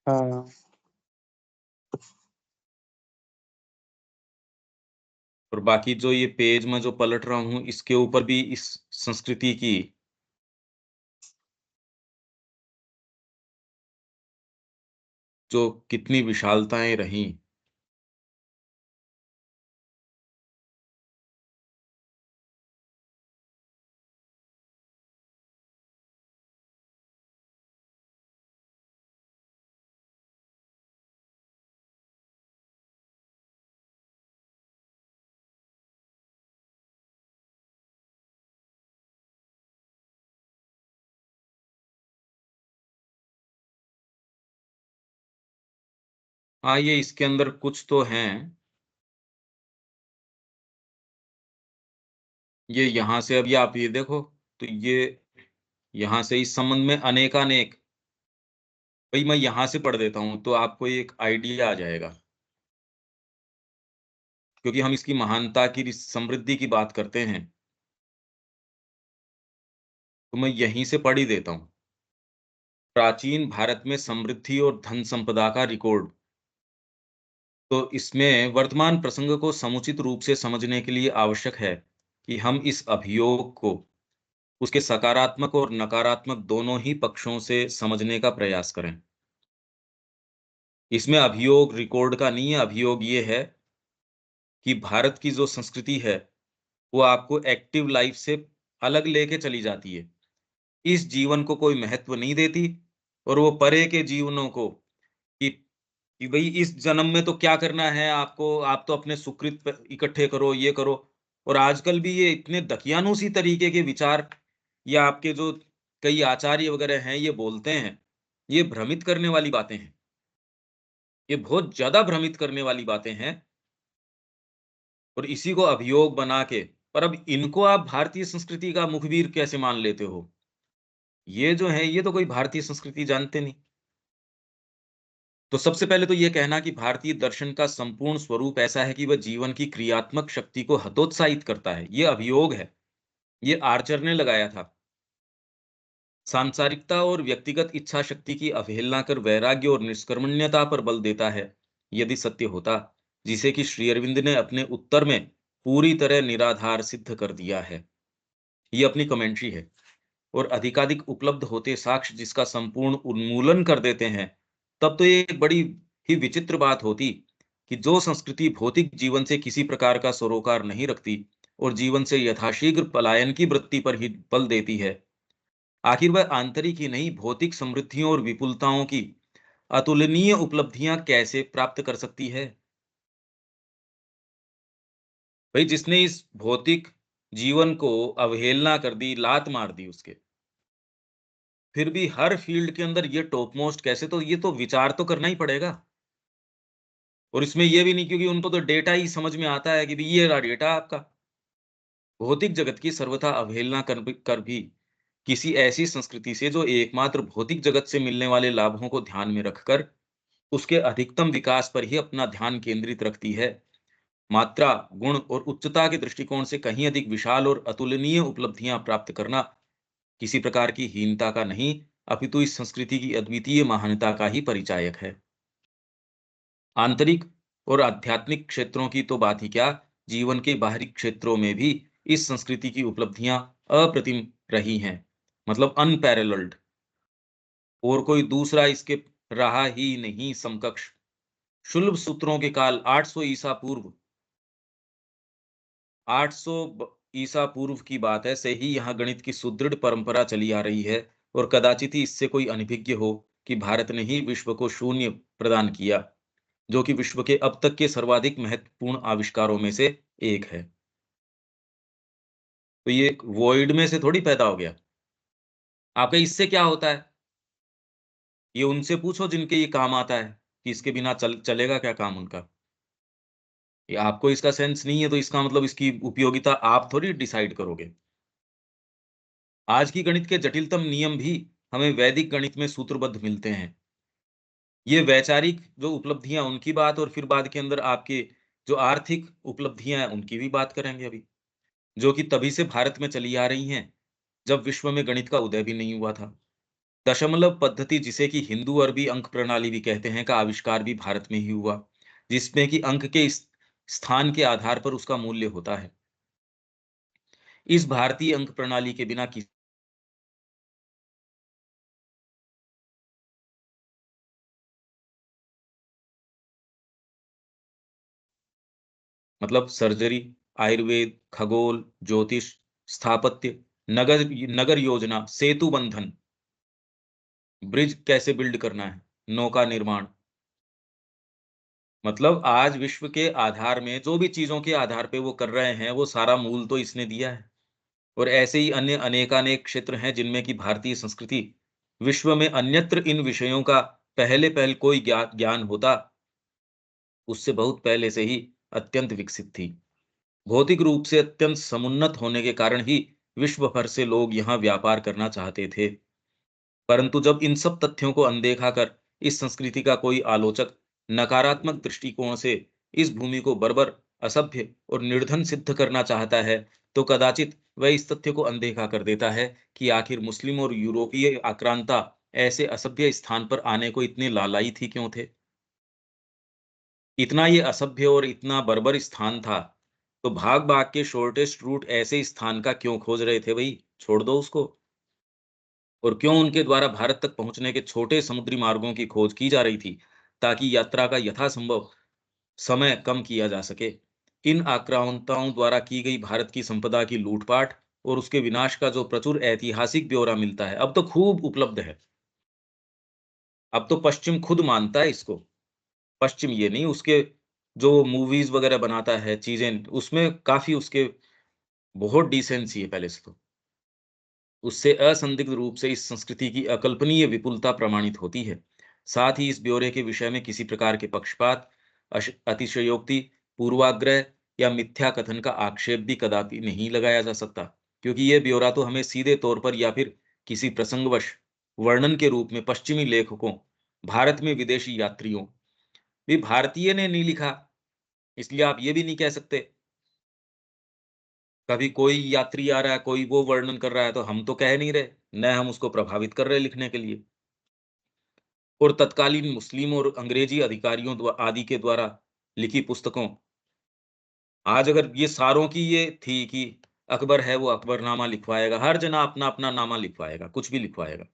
हाँ। और बाकी जो ये पेज में जो पलट रहा हूँ, इसके ऊपर भी इस संस्कृति की जो कितनी विशालताएं रहीं। हाँ, ये इसके अंदर कुछ तो हैं। ये यहाँ से अभी आप ये देखो, तो ये यहाँ से इस संबंध में अनेकानेक, भाई मैं यहाँ से पढ़ देता हूँ तो आपको एक आइडिया आ जाएगा, क्योंकि हम इसकी महानता की समृद्धि की बात करते हैं, तो मैं यहीं से पढ़ ही देता हूँ। प्राचीन भारत में समृद्धि और धन संपदा का रिकॉर्ड। तो इसमें वर्तमान प्रसंग को समुचित रूप से समझने के लिए आवश्यक है कि हम इस अभियोग को उसके सकारात्मक और नकारात्मक दोनों ही पक्षों से समझने का प्रयास करें। इसमें अभियोग रिकॉर्ड का नहीं है, अभियोग ये है कि भारत की जो संस्कृति है, वो आपको एक्टिव लाइफ से अलग लेके चली जाती है। इस जीवन को कोई महत्व नहीं देती, और वो परे के जीवनों को, कि भई इस जन्म में तो क्या करना है आपको, आप तो अपने सुकृत इकट्ठे करो, ये करो। और आजकल भी ये इतने दकियानूसी तरीके के विचार, या आपके जो कई आचार्य वगैरह हैं, ये बोलते हैं, ये भ्रमित करने वाली बातें हैं। ये बहुत ज़्यादा भ्रमित करने वाली बातें हैं, और इसी को अभियोग बना के, पर अब इनको आप भारतीय संस्कृति का मुखबिर कैसे मान लेते हो? ये जो है, ये तो कोई भारतीय संस्कृति जानते नहीं। तो सबसे पहले तो ये कहना कि भारतीय दर्शन का संपूर्ण स्वरूप ऐसा है कि वह जीवन की क्रियात्मक शक्ति को हतोत्साहित करता है, ये अभियोग है। ये आर्चर ने लगाया था। सांसारिकता और व्यक्तिगत इच्छा शक्ति की अवहेलना कर वैराग्य और निष्कर्मण्यता पर बल देता है। यदि सत्य होता, जिसे कि श्री अरविंद ने अपने उत्तर में पूरी तरह निराधार सिद्ध कर दिया है। ये अपनी कमेंट्री है। और अधिकाधिक उपलब्ध होते साक्ष्य जिसका संपूर्ण उन्मूलन कर देते हैं, तब तो ये एक बड़ी ही विचित्र बात होती कि जो संस्कृति भौतिक जीवन से किसी प्रकार का सरोकार नहीं रखती और जीवन से यथाशीघ्र पलायन की वृत्ति पर ही बल देती है, आखिर वह आंतरिक ही नहीं, भौतिक समृद्धियों और विपुलताओं की अतुलनीय उपलब्धियां कैसे प्राप्त कर सकती है? भाई, जिसने इस भौतिक जीवन को अवहेलना कर दी, लात मार दी उसके, फिर भी हर फील्ड के अंदर ये टॉप मोस्ट कैसे? तो ये तो विचार तो करना ही पड़ेगा। और इसमें ये भी नहीं, क्योंकि उनको तो डेटा ही समझ में आता है कि भाई ये रहा डेटा आपका। भौतिक जगत की सर्वथा अवहेलना कर भी किसी ऐसी संस्कृति से जो एकमात्र भौतिक जगत से मिलने वाले लाभों को ध्यान में रखकर उसके अधिकतम विकास पर ही अपना ध्यान केंद्रित रखती है, मात्रा, गुण और उच्चता के दृष्टिकोण से कहीं अधिक विशाल और अतुलनीय उपलब्धियां प्राप्त करना किसी प्रकार की हीनता का नहीं, अपितु इस संस्कृति की अद्वितीय महानता का ही परिचायक है। आंतरिक और आध्यात्मिक क्षेत्रों की तो बात ही क्या, जीवन के बाहरी क्षेत्रों में भी इस संस्कृति की उपलब्धियां अप्रतिम रही हैं, मतलब अनपैरेलल्ड, और कोई दूसरा इसके रहा ही नहीं समकक्ष। शुल्ब सूत्रों के काल 800 ईसा पूर्व, 800 ईसा पूर्व की बात है से ही यहाँ गणित की सुदृढ़ परंपरा चली आ रही है, और कदाचित ही इससे कोई अनभिज्ञ हो कि भारत ने ही विश्व को शून्य प्रदान किया, जो कि विश्व के अब तक के सर्वाधिक महत्वपूर्ण आविष्कारों में से एक है। तो ये वॉइड में से थोड़ी पैदा हो गया। आपका इससे क्या होता है, ये उनसे पूछो जिनके ये काम आता है कि इसके बिना चलेगा क्या काम उनका। ये आपको इसका सेंस नहीं है, तो इसका मतलब इसकी उपयोगिता आप थोड़ी डिसाइड करोगे। आज की गणित के जटिलतम नियम भी हमें वैदिक गणित में सूत्रबद्ध मिलते हैं। ये वैचारिक जो उपलब्धियां उनकी बात, और फिर बाद के अंदर आपके जो आर्थिक उपलब्धियां हैं उनकी भी बात करेंगे अभी, जो कि तभी से भारत में चली आ रही हैं, जब विश्व में गणित का उदय भी नहीं हुआ था। दशमलव पद्धति, जिसे कि हिंदू अरबी अंक प्रणाली भी कहते हैं, का आविष्कार भी भारत में ही हुआ, जिसमें कि अंक के स्थान के आधार पर उसका मूल्य होता है। इस भारतीय अंक प्रणाली के बिना मतलब सर्जरी, आयुर्वेद, खगोल, ज्योतिष, स्थापत्य, नगर नगर योजना, सेतु बंधन, ब्रिज कैसे बिल्ड करना है, नौका निर्माण, मतलब आज विश्व के आधार में जो भी चीजों के आधार पे वो कर रहे हैं, वो सारा मूल तो इसने दिया है। और ऐसे ही अन्य अनेकानेक क्षेत्र हैं जिनमें कि भारतीय संस्कृति विश्व में अन्यत्र इन विषयों का पहले पहल कोई ज्ञान होता, उससे बहुत पहले से ही अत्यंत विकसित थी। भौतिक रूप से अत्यंत समुन्नत होने के कारण ही विश्व भर से लोग यहाँ व्यापार करना चाहते थे। परंतु जब इन सब तथ्यों को अनदेखा कर इस संस्कृति का कोई आलोचक नकारात्मक दृष्टिकोण से इस भूमि को बर्बर, असभ्य और निर्धन सिद्ध करना चाहता है, तो कदाचित वह इस तथ्य को अनदेखा कर देता है कि आखिर मुस्लिम और यूरोपीय आक्रांता ऐसे असभ्य स्थान पर आने को इतने लालाई थी क्यों थे। इतना ये असभ्य और इतना बर्बर स्थान था, तो भाग-भाग के शॉर्टेस्ट रूट ऐसे स्थान का क्यों खोज रहे थे भई? छोड़ दो उसको। और क्यों उनके द्वारा भारत तक पहुँचने के छोटे समुद्री मार्गों की खोज की जा रही थी, ताकि यात्रा का यथासंभव समय कम किया जा सके। इन आक्रांताओं द्वारा की गई भारत की संपदा की लूट-पाट और उसके विनाश का जो प्रचुर ऐतिहासिक ब्यौरा मिलता है, अब तो खूब उपलब्ध है। अब तो पश्चिम खुद मानता है इसको। पश्चिम ये नहीं, उसके जो मूवीज़ वगैरह बनाता है, चीज़ें, उसमें काफ़ी उसके बहुत डिसेंसी है पहले से तो। उससे असंदिग्ध रूप से इस संस्कृति की अकल्पनीय विपुलता प्रमाणित होती है। साथ ही इस ब्यौरे के विषय में किसी प्रकार के पक्षपात, अतिशयोक्ति, पूर्वाग्रह या मिथ्या कथन का आक्षेप भी कदापि नहीं लगाया जा सकता, क्योंकि ये ब्यौरा तो हमें सीधे तौर पर या फिर किसी प्रसंगवश वर्णन के रूप में पश्चिमी लेखकों, भारत में विदेशी यात्रियों, भी भारतीय ने नहीं लिखा, इसलिए आप ये भी नहीं कह सकते। कभी कोई यात्री आ रहा है, कोई वो वर्णन कर रहा है, तो हम तो कह नहीं रहे, न हम उसको प्रभावित कर रहे लिखने के लिए। और तत्कालीन मुस्लिम और अंग्रेजी अधिकारियों आदि के द्वारा लिखी पुस्तकों, आज अगर ये सारों की ये थी कि अकबर है, वो अकबरनामा लिखवाएगा, हर जना अपना-अपना नामा लिखवाएगा, कुछ भी लिखवाएगा।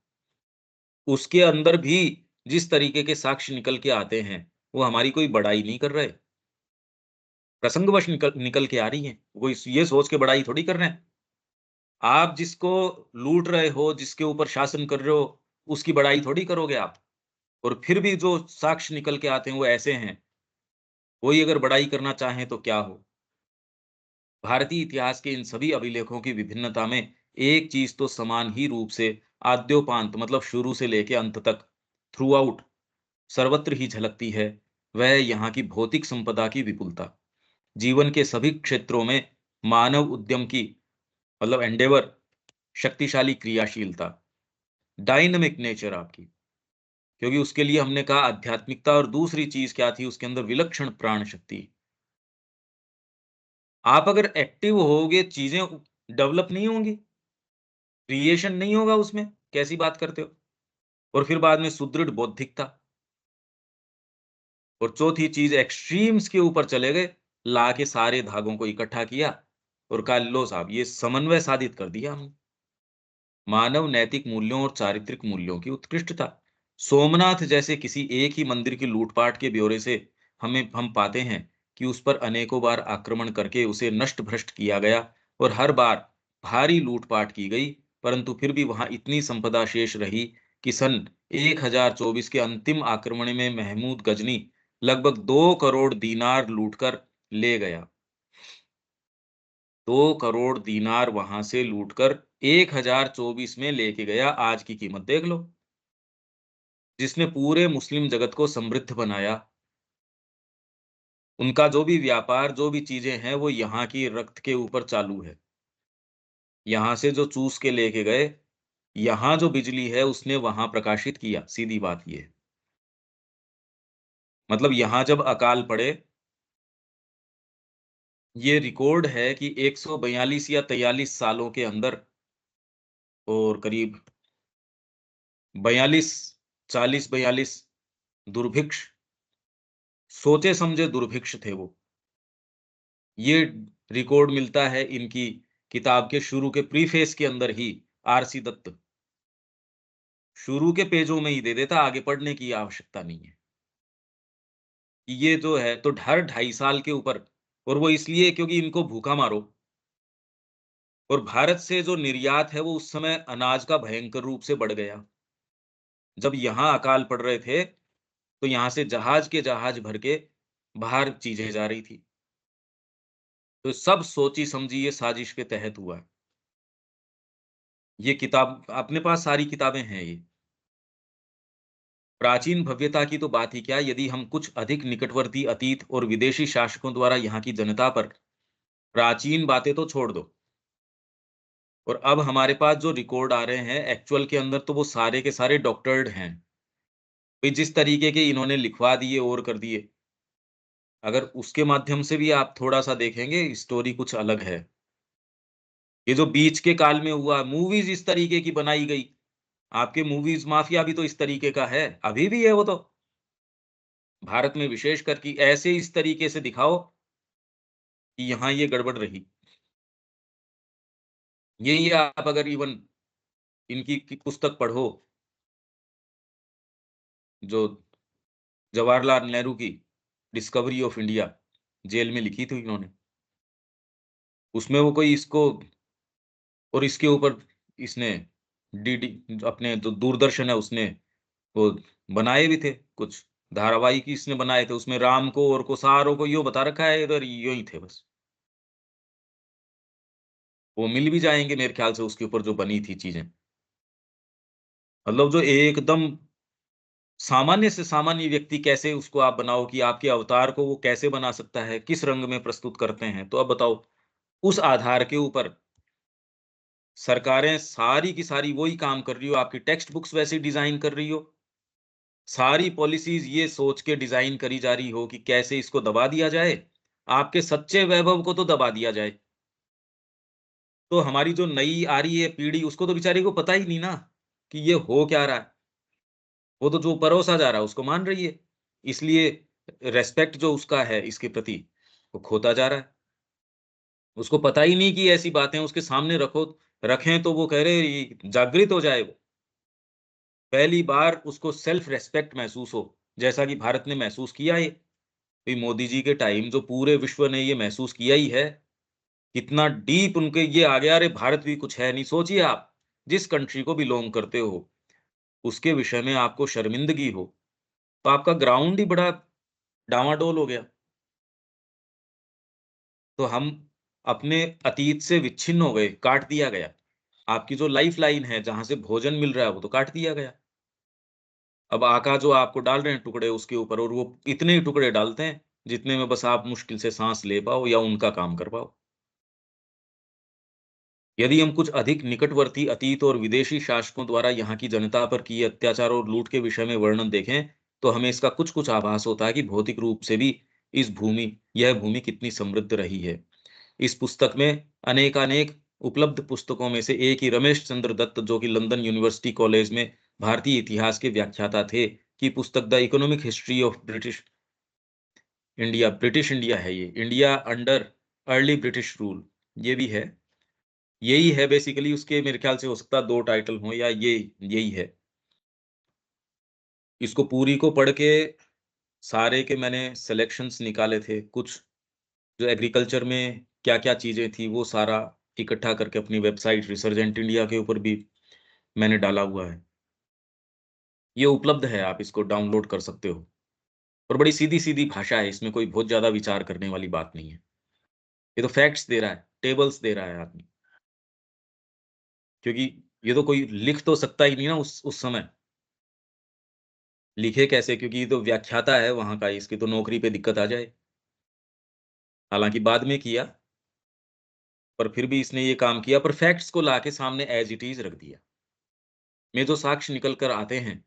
उसके अंदर भी जिस तरीके के साक्ष्य निकल के आते हैं, वो हमारी कोई बड़ाई नहीं कर रहे, प्रसंगवश निकल निकल के आ रही हैं। वो ये सोच के बड़ाई थोड़ी कर रहे हैं। आप जिसको लूट रहे हो, जिसके ऊपर शासन कर रहे हो, उसकी बड़ाई थोड़ी करोगे आप। और फिर भी जो साक्ष्य निकल के आते हैं, वो ऐसे हैं, वही अगर बड़ाई करना चाहें तो क्या हो? भारतीय इतिहास के इन सभी अभिलेखों की विभिन्नता में एक चीज़ तो समान ही रूप से आद्योपांत, मतलब शुरू से लेके अंत तक, थ्रू आउट, सर्वत्र ही झलकती है, वह यहाँ की भौतिक संपदा की विपुलता। जीवन के सभी क्षेत्रों में मानव उद्यम की, मतलब एंडेवर, शक्तिशाली क्रियाशीलता, डायनामिक नेचर आपकी, क्योंकि उसके लिए हमने कहा आध्यात्मिकता, और दूसरी चीज क्या थी उसके अंदर, विलक्षण प्राण शक्ति। आप अगर एक्टिव होगे, चीजें डेवलप नहीं होंगी, क्रिएशन नहीं होगा उसमें, कैसी बात करते हो। और फिर बाद में सुदृढ़ बौद्धिकता। और चौथी चीज, एक्सट्रीम्स के ऊपर चले गए, ला के सारे धागों को इकट्ठा किया और कहा लो साहब ये समन्वय साधित कर दिया हमने। मानव नैतिक मूल्यों और चारित्रिक मूल्यों की उत्कृष्टता। सोमनाथ जैसे किसी एक ही मंदिर की लूटपाट के ब्यौरे से हम पाते हैं कि उस पर अनेकों बार आक्रमण करके उसे नष्ट भ्रष्ट किया गया और हर बार भारी लूटपाट की गई, परंतु फिर भी वहां इतनी संपदा शेष रही कि सन 1024 के अंतिम आक्रमण में महमूद गजनी लगभग 2 करोड़ दीनार लूटकर ले गया। 2 करोड़ दीनार वहां से लूटकर 1024 में लेके गया। आज की कीमत देख लो। जिसने पूरे मुस्लिम जगत को समृद्ध बनाया। उनका जो भी व्यापार, जो भी चीजें हैं, वो यहाँ की रक्त के ऊपर चालू है। यहाँ से जो चूस के लेके गए, यहाँ जो बिजली है उसने वहां प्रकाशित किया। सीधी बात ये है। मतलब यहाँ जब अकाल पड़े, ये रिकॉर्ड है कि 142 या 43 सालों के अंदर, और करीब 42, 40-42 दुर्भिक्ष, सोचे समझे दुर्भिक्ष थे वो। ये रिकॉर्ड मिलता है इनकी किताब के शुरू के प्रीफेस के अंदर ही। आरसी दत्त शुरू के पेजों में ही दे देता, आगे पढ़ने की आवश्यकता नहीं है। ये जो है तो हर 2.5 साल के ऊपर, और वो इसलिए क्योंकि इनको भूखा मारो। और भारत से जो निर्यात है वो उस समय अनाज का भयंकर रूप से बढ़ गया। जब यहाँ अकाल पड़ रहे थे तो यहाँ से जहाज के जहाज भर के बाहर चीजें जा रही थी। तो सब सोची समझी ये साजिश के तहत हुआ। ये किताब अपने पास सारी किताबें हैं ये। प्राचीन भव्यता की तो बात ही क्या, यदि हम कुछ अधिक निकटवर्ती अतीत और विदेशी शासकों द्वारा यहाँ की जनता पर, प्राचीन बातें तो छोड़ दो, और अब हमारे पास जो रिकॉर्ड आ रहे हैं एक्चुअल के अंदर, तो वो सारे के सारे डॉक्टर्ड हैं। भाई जिस तरीके के इन्होंने लिखवा दिए और कर दिए, अगर उसके माध्यम से भी आप थोड़ा सा देखेंगे, स्टोरी कुछ अलग है। ये जो बीच के काल में हुआ, मूवीज इस तरीके की बनाई गई। आपके मूवीज माफिया भी तो इस तरीके का है, अभी भी है वो तो। भारत में विशेष कर कि ऐसे इस तरीके से दिखाओ कि यहाँ ये गड़बड़ रही। यही आप अगर इवन इनकी की पुस्तक पढ़ो, जो जवाहरलाल नेहरू की डिस्कवरी ऑफ इंडिया, जेल में लिखी थी इन्होंने, उसमें वो कोई इसको, और इसके ऊपर इसने डीडी, अपने जो दूरदर्शन है उसने वो बनाए भी थे कुछ धारावाहिक इसने बनाए थे। उसमें राम को और को सारों को यो बता रखा है, इधर यो ही थे बस। वो मिल भी जाएंगे मेरे ख्याल से उसके ऊपर जो बनी थी चीजें। मतलब जो एकदम सामान्य से सामान्य व्यक्ति, कैसे उसको आप बनाओ कि आपके अवतार को वो कैसे बना सकता है, किस रंग में प्रस्तुत करते हैं, तो अब बताओ। उस आधार के ऊपर सरकारें सारी की सारी वही काम कर रही हो, आपकी टेक्स्ट बुक्स वैसी डिजाइन कर रही हो, सारी पॉलिसीज ये सोच के डिजाइन करी जा रही हो कि कैसे इसको दबा दिया जाए, आपके सच्चे वैभव को तो दबा दिया जाए। तो हमारी जो नई आ रही है पीढ़ी, उसको तो बेचारी को पता ही नहीं ना कि ये हो क्या रहा है। वो तो जो परोसा जा रहा है उसको मान रही है। इसलिए रेस्पेक्ट जो उसका है इसके प्रति, वो खोता जा रहा है। उसको पता ही नहीं कि ऐसी बातें उसके सामने रखें तो वो कह रहे जागृत हो जाए वो। पहली बार उसको सेल्फ रेस्पेक्ट महसूस हो, जैसा कि भारत ने महसूस किया है। भाई मोदी जी के टाइम जो पूरे विश्व ने ये महसूस किया ही है, कितना डीप उनके ये आ गया, अरे भारत भी कुछ है नहीं। सोचिए आप जिस कंट्री को बिलोंग करते हो, उसके विषय में आपको शर्मिंदगी हो, तो आपका ग्राउंड ही बड़ा डावाडोल हो गया। तो हम अपने अतीत से विच्छिन्न हो गए, काट दिया गया। आपकी जो लाइफ लाइन है, जहां से भोजन मिल रहा है, वो तो काट दिया गया। अब आका जो आपको डाल रहे हैं टुकड़े उसके ऊपर, और वो इतने ही टुकड़े डालते हैं जितने में बस आप मुश्किल से सांस ले पाओ या उनका काम कर पाओ। यदि हम कुछ अधिक निकटवर्ती अतीत और विदेशी शासकों द्वारा यहाँ की जनता पर किए अत्याचार और लूट के विषय में वर्णन देखें, तो हमें इसका कुछ कुछ आभास होता है कि भौतिक रूप से भी यह भूमि कितनी समृद्ध रही है। इस पुस्तक में अनेकानेक उपलब्ध पुस्तकों में से एक ही रमेश चंद्र दत्त, जो कि लंदन यूनिवर्सिटी कॉलेज में भारतीय इतिहास के व्याख्याता थे कि पुस्तक the economic history of British India है ये, India under early British rule, ये भी है। यही है बेसिकली उसके, मेरे ख्याल से हो सकता है 2 टाइटल हों या ये यही है। इसको पूरी को पढ़ के सारे के मैंने सिलेक्शंस निकाले थे, कुछ जो एग्रीकल्चर में क्या-क्या चीज़ें थी वो सारा इकट्ठा करके अपनी वेबसाइट रिसर्जेंट इंडिया के ऊपर भी मैंने डाला हुआ है। ये उपलब्ध है, आप इसको डाउनलोड कर सकते हो और बड़ी सीधी-सीधी भाषा है, इसमें कोई बहुत ज़्यादा विचार करने वाली बात नहीं है। ये तो फैक्ट्स दे रहा है, टेबल्स दे रहा है आदमी, क्योंकि ये तो कोई लिख तो सकता ही नहीं ना उस समय। लिखे कैसे? क्योंकि ये तो व्याख्याता है वहाँ का, इसकी तो नौकरी पे दिक्कत आ जाए। हालाँकि बाद में किया, पर फिर भी इसने ये काम किया, पर फैक्ट्स को लाके सामने एज़ इट इज़ रख दिया। में जो साक्ष्य निकल कर आते हैं,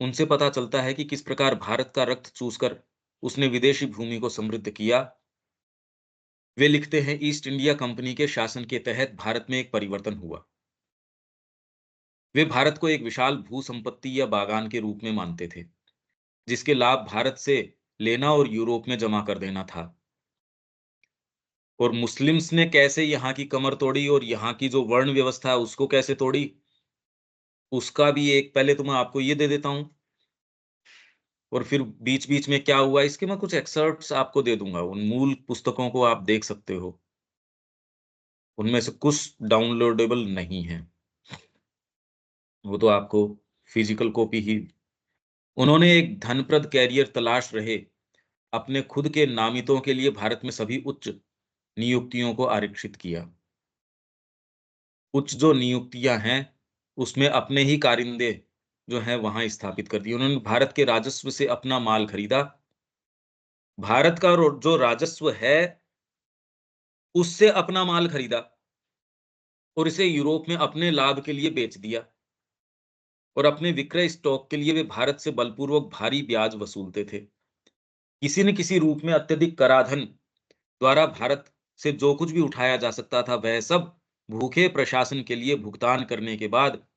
उनसे पता चलता है कि किस प्रकार भारत का रक्त चूसकर उसने विदेशी भूमि को समृद्ध किया। वे लिखते हैं, ईस्ट इंडिया कंपनी के शासन के तहत भारत में एक परिवर्तन हुआ। वे भारत को एक विशाल भू-संपत्ति या बागान के रूप में मानते थे, जिसके लाभ भारत से लेना और यूरोप में जमा कर देना था। और मुस्लिम्स ने कैसे यहाँ की कमर तोड़ी और यहाँ की जो वर्ण व्यवस्था है उसको कैसे तोड़ी, उसका भी एक, पहले तो मैं आपको ये दे देता हूँ और फिर बीच-बीच में क्या हुआ इसके मैं कुछ एक्सर्प्ट्स आपको दे दूँगा। उन मूल पुस्तकों को आप देख सकते हो। उनमें से कुछ डाउनलोडेबल नहीं है। वो तो आपको फिजिकल कॉपी ही। उन्होंने एक धनप्रद कैरियर तलाश रहे अपने खुद के नामितों के लिए भारत में सभी उच्च नियुक्तियों को आरक्षित किया। उच्च जो नियुक्तियाँ हैं, उसमें अपने ही कारिंदे जो हैं वहाँ स्थापित कर दिए। उन्होंने भारत के राजस्व से अपना माल खरीदा। भारत का जो राजस्व है, उससे अपना माल खरीदा और इसे यूरोप में अपने लाभ के लिए बेच दिया और अपने विक्रय स्टॉक के लिए वे भारत से बलपूर्वक भारी ब्याज वसूलते थे। किसी न किसी रूप में अत्यधिक कराधान द्वारा भारत से जो कुछ भी उठाया जा सकता था, वह सब भूखे प्रशासन के लिए भुगतान करने के बाद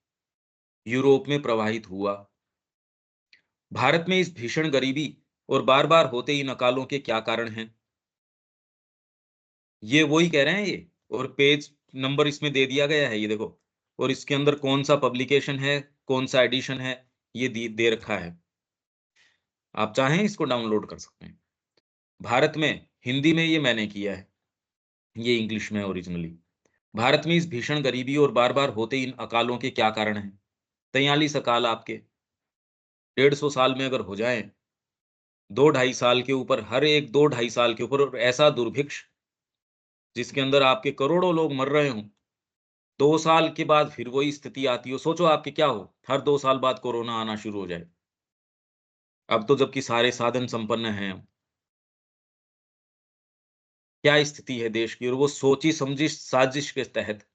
यूरोप में प्रवाहित हुआ। भारत में इस भीषण गरीबी और बार-बार होते इन अकालों के क्या कारण हैं? ये वही कह रहे हैं ये, और पेज नंबर इसमें दे दिया गया है, ये देखो। और इसके अंदर कौन-सा पब्लिकेशन है, कौन-सा एडिशन है, ये दे रखा है। आप चाहें इसको डाउनलोड कर सकते हैं। भारत में हिंदी में ये मैंने किया है, ये इंग्लिश में ओरिजिनली। भारत में इस भीषण गरीबी और बार-बार होते इन अकालों के क्या कारण हैं? 43 अकाल आपके 150 साल में अगर हो जाएँ, 2 ढाई साल के ऊपर, हर एक 2 ढाई साल के ऊपर, और ऐसा दुर्भिक्ष जिसके अंदर आपके करोड़ों लोग मर रहे हों, 2 साल के बाद फिर वही स्थिति आती हो। सोचो आपके क्या हो, हर 2 साल बाद कोरोना आना शुरू हो जाए। अब तो जबकि सारे साधन संपन्न हैं, क्या स्थिति है देश की। और वो सोची-समझी साजिश के तहत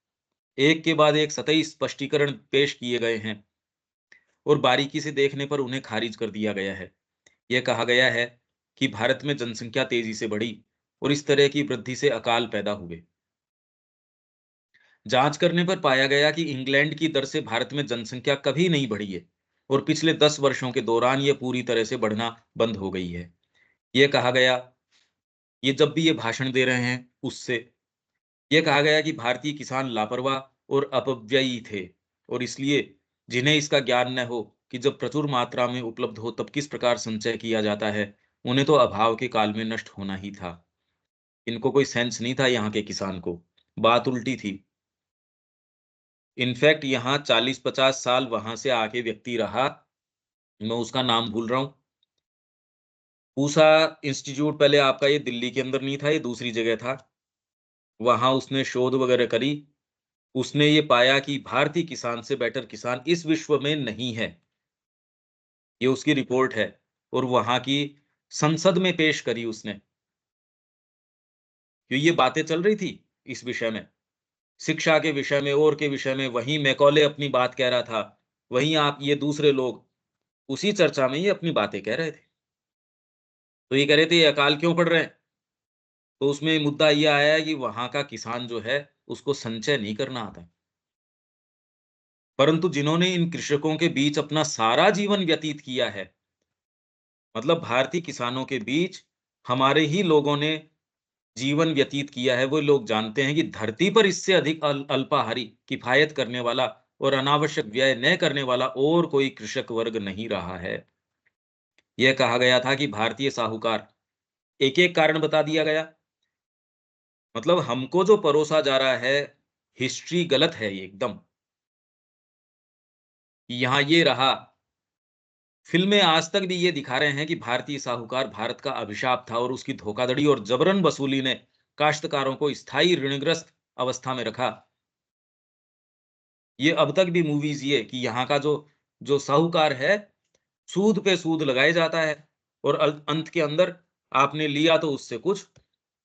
एक के बाद एक सतही स्पष्टीकरण पेश किए गए हैं और बारीकी से देखने पर उन्हें खारिज कर दिया गया है। यह कहा गया है कि भारत में जनसंख्या तेजी से बढ़ी और इस तरह की वृद्धि से अकाल पैदा हुए। जांच करने पर पाया गया कि इंग्लैंड की दर से भारत में जनसंख्या कभी नहीं बढ़ी है और पिछले 10 वर्षों के दौरान यह पूरी तरह से बढ़ना बंद हो गई है। यह कहा गया, ये जब भी ये भाषण दे रहे हैं उससे, यह कहा गया कि भारतीय किसान लापरवाह और अपव्ययी थे और इसलिए जिन्हें इसका ज्ञान न हो कि जब प्रचुर मात्रा में उपलब्ध हो तब किस प्रकार संचय किया जाता है, उन्हें तो अभाव के काल में नष्ट होना ही था। इनको कोई सेंस नहीं था यहाँ के किसान को, बात उल्टी थी। इनफैक्ट यहाँ 40-50 साल वहां से आके व्यक्ति रहा, मैं उसका नाम भूल रहा हूँ। पूसा इंस्टीट्यूट पहले आपका ये दिल्ली के अंदर नहीं था, ये दूसरी जगह था। वहां उसने शोध वगैरह करी। उसने ये पाया कि भारतीय किसान से बेटर किसान इस विश्व में नहीं है। ये उसकी रिपोर्ट है और वहां की संसद में पेश करी उसने। क्यों ये बातें चल रही थी इस विषय में, शिक्षा के विषय में और के विषय में, वहीं मैकॉले अपनी बात कह रहा था, वहीं आप ये दूसरे लोग उसी चर्चा में ये अपनी बातें कह रहे थे। तो ये कह रहे थे ये अकाल क्यों पड़ रहे हैं? तो उसमें मुद्दा ये आया है कि वहाँ का किसान जो है, उसको संचय नहीं करना आता। परंतु जिन्होंने इन कृषकों के बीच अपना सारा जीवन व्यतीत किया है, मतलब भारतीय किसानों के बीच हमारे ही लोगों ने जीवन व्यतीत किया है, वो लोग जानते हैं कि धरती पर इससे अधिक अल्पाहारी, किफायत करने वाला और अनावश्यक व्यय न करने वाला और कोई कृषक वर्ग नहीं रहा है। यह कहा गया था कि भारतीय साहूकार, एक-एक कारण बता दिया गया। मतलब हमको जो परोसा जा रहा है, हिस्ट्री गलत है ये एकदम। यहाँ ये रहा, फ़िल्में आज तक भी ये दिखा रहे हैं कि भारतीय साहूकार भारत का अभिशाप था और उसकी धोखाधड़ी और जबरन वसूली ने काश्तकारों को स्थायी ऋणग्रस्त अवस्था में रखा। ये अब तक भी मूवीज़ ये कि यहाँ का जो जो साहूकार है, सूद पे सूद लगाए जाता है और अंत के अंदर आपने लिया तो उससे कुछ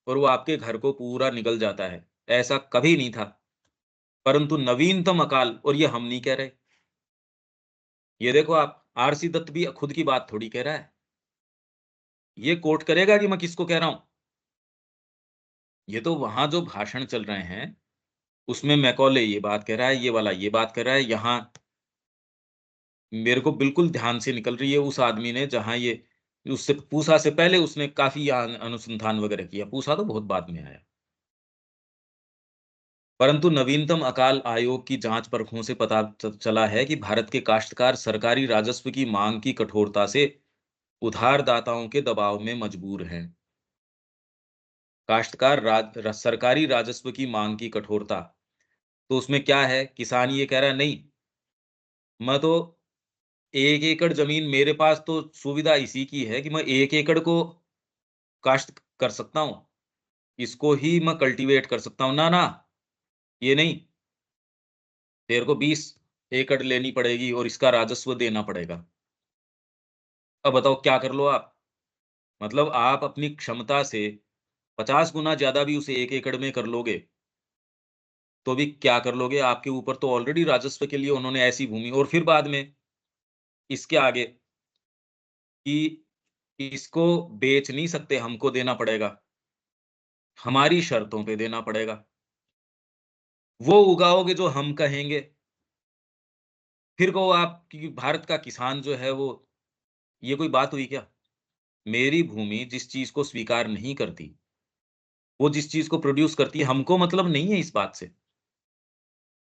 और वो आपके घर को पूरा निगल जाता है। ऐसा कभी नहीं था। परंतु नवीनतम अकाल, और ये हम नहीं कह रहे। ये देखो आप, आरसी दत्त भी खुद की बात थोड़ी कह रहा है। ये कोट करेगा कि मैं किसको कह रहा हूँ। ये तो वहाँ जो भाषण चल रहे हैं, उसमें मैकॉले ये बात कह रहा है, ये वाला ये बात कर रहा है। यहाँ मेरे को बिल्कुल ध्यान से निकल रही है उस आदमी ने, जहाँ ये उससे पूसा से पहले उसने काफ़ी अनुसंधान वगैरह किया। पूसा तो बहुत बाद में आया। परंतु नवीनतम अकाल आयोग की जांच परखों से पता चला है कि भारत के काश्तकार सरकारी राजस्व की मांग की कठोरता से उधारदाताओं के दबाव में मजबूर हैं। काश्तकार सरकारी राजस्व की मांग की कठोरता, तो उसमें क्या है, किसान ये कह रहा है नहीं, मैं तो 1 एकड़ जमीन, मेरे पास तो सुविधा इसी की है कि मैं 1 एकड़ को काश्त कर सकता हूँ, इसको ही मैं कल्टीवेट कर सकता हूँ। ना ना, ये नहीं, तेरे को 20 एकड़ लेनी पड़ेगी और इसका राजस्व देना पड़ेगा। अब बताओ क्या कर लो आप? मतलब आप अपनी क्षमता से 50 गुना ज़्यादा भी उसे 1 एकड़ में कर लोगे, तो भी क्या कर लोगे? आपके ऊपर तो ऑलरेडी राजस्व के लिए उन्होंने ऐसी भूमि, और फिर बाद में इसके आगे कि इसको बेच नहीं सकते, हमको देना पड़ेगा, हमारी शर्तों पे देना पड़ेगा। वो उगाओगे जो हम कहेंगे। फिर कहो आप कि भारत का किसान जो है वो, ये कोई बात हुई क्या? मेरी भूमि जिस चीज़ को स्वीकार नहीं करती, वो जिस चीज़ को प्रोड्यूस करती है, हमको मतलब नहीं है इस बात से।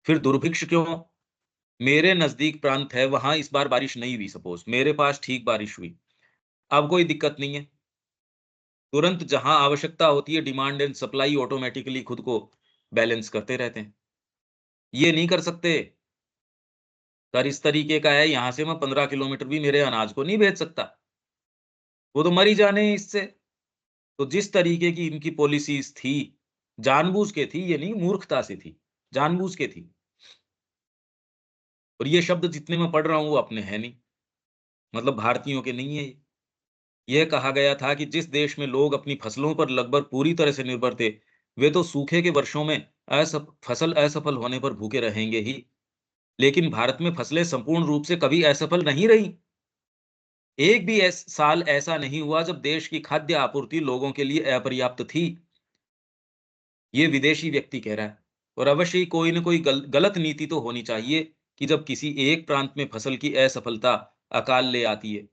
फिर दुर्भिक्ष क्यों? मेरे नज़दीक प्रांत है, वहाँ इस बार बारिश नहीं हुई सपोज़, मेरे पास ठीक बारिश हुई। अब कोई दिक्कत नहीं है। तुरंत जहाँ आवश्यकता होती है, डिमांड एंड सप्लाई ऑटोमैटिकली खुद को बैलेंस करते रहते हैं। ये नहीं कर सकते। अगर इस तरीके का है, यहाँ से मैं 15 किलोमीटर भी मेरे अनाज को नहीं भेज सकता। वो तो मर ही जाने हैं इससे। तो जिस तरीके की इनकी पॉलिसीज़ थी, जानबूझ के थी, ये नहीं मूर्खता से थी, जानबूझ के थी। और ये शब्द जितने मैं पढ़ रहा हूँ, वो अपने हैं नहीं, मतलब भारतीयों के नहीं है ये। यह कहा गया था कि जिस देश में लोग अपनी फसलों पर लगभग पूरी तरह से निर्भर थे, वे तो सूखे के वर्षों में फसल असफल होने पर भूखे रहेंगे ही। लेकिन भारत में फसलें संपूर्ण रूप से कभी असफल नहीं रहीं। एक भी साल ऐसा नहीं हुआ जब देश की खाद्य आपूर्ति लोगों के लिए अपर्याप्त थी। ये विदेशी व्यक्ति कह रहा है। और अवश्य ही कोई न कोई गलत नीति तो होनी चाहिए कि जब किसी एक प्रांत में फसल की असफलता अकाल ले आती है।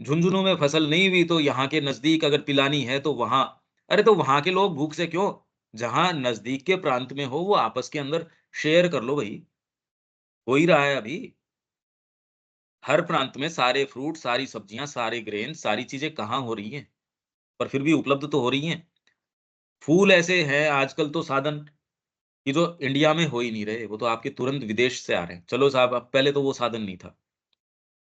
झुंझुनू में फसल नहीं हुई तो यहाँ के नजदीक अगर पिलानी है तो वहां, अरे तो वहां के लोग भूख से क्यों? जहां नजदीक के प्रांत में हो, वो आपस के अंदर शेयर कर लो भाई। हो ही रहा है अभी। हर प्रांत में सारे फ्रूट, सारी सब्जियां, सारे ग्रेन, सारी चीजें कहाँ हो रही हैं? पर फिर भी उपलब्ध तो हो रही हैं। फूल ऐसे हैं आजकल तो साधन कि जो इंडिया में हो ही नहीं रहे, वो तो आपके तुरंत विदेश से आ रहे हैं। चलो साहब, अब पहले तो वो साधन नहीं था।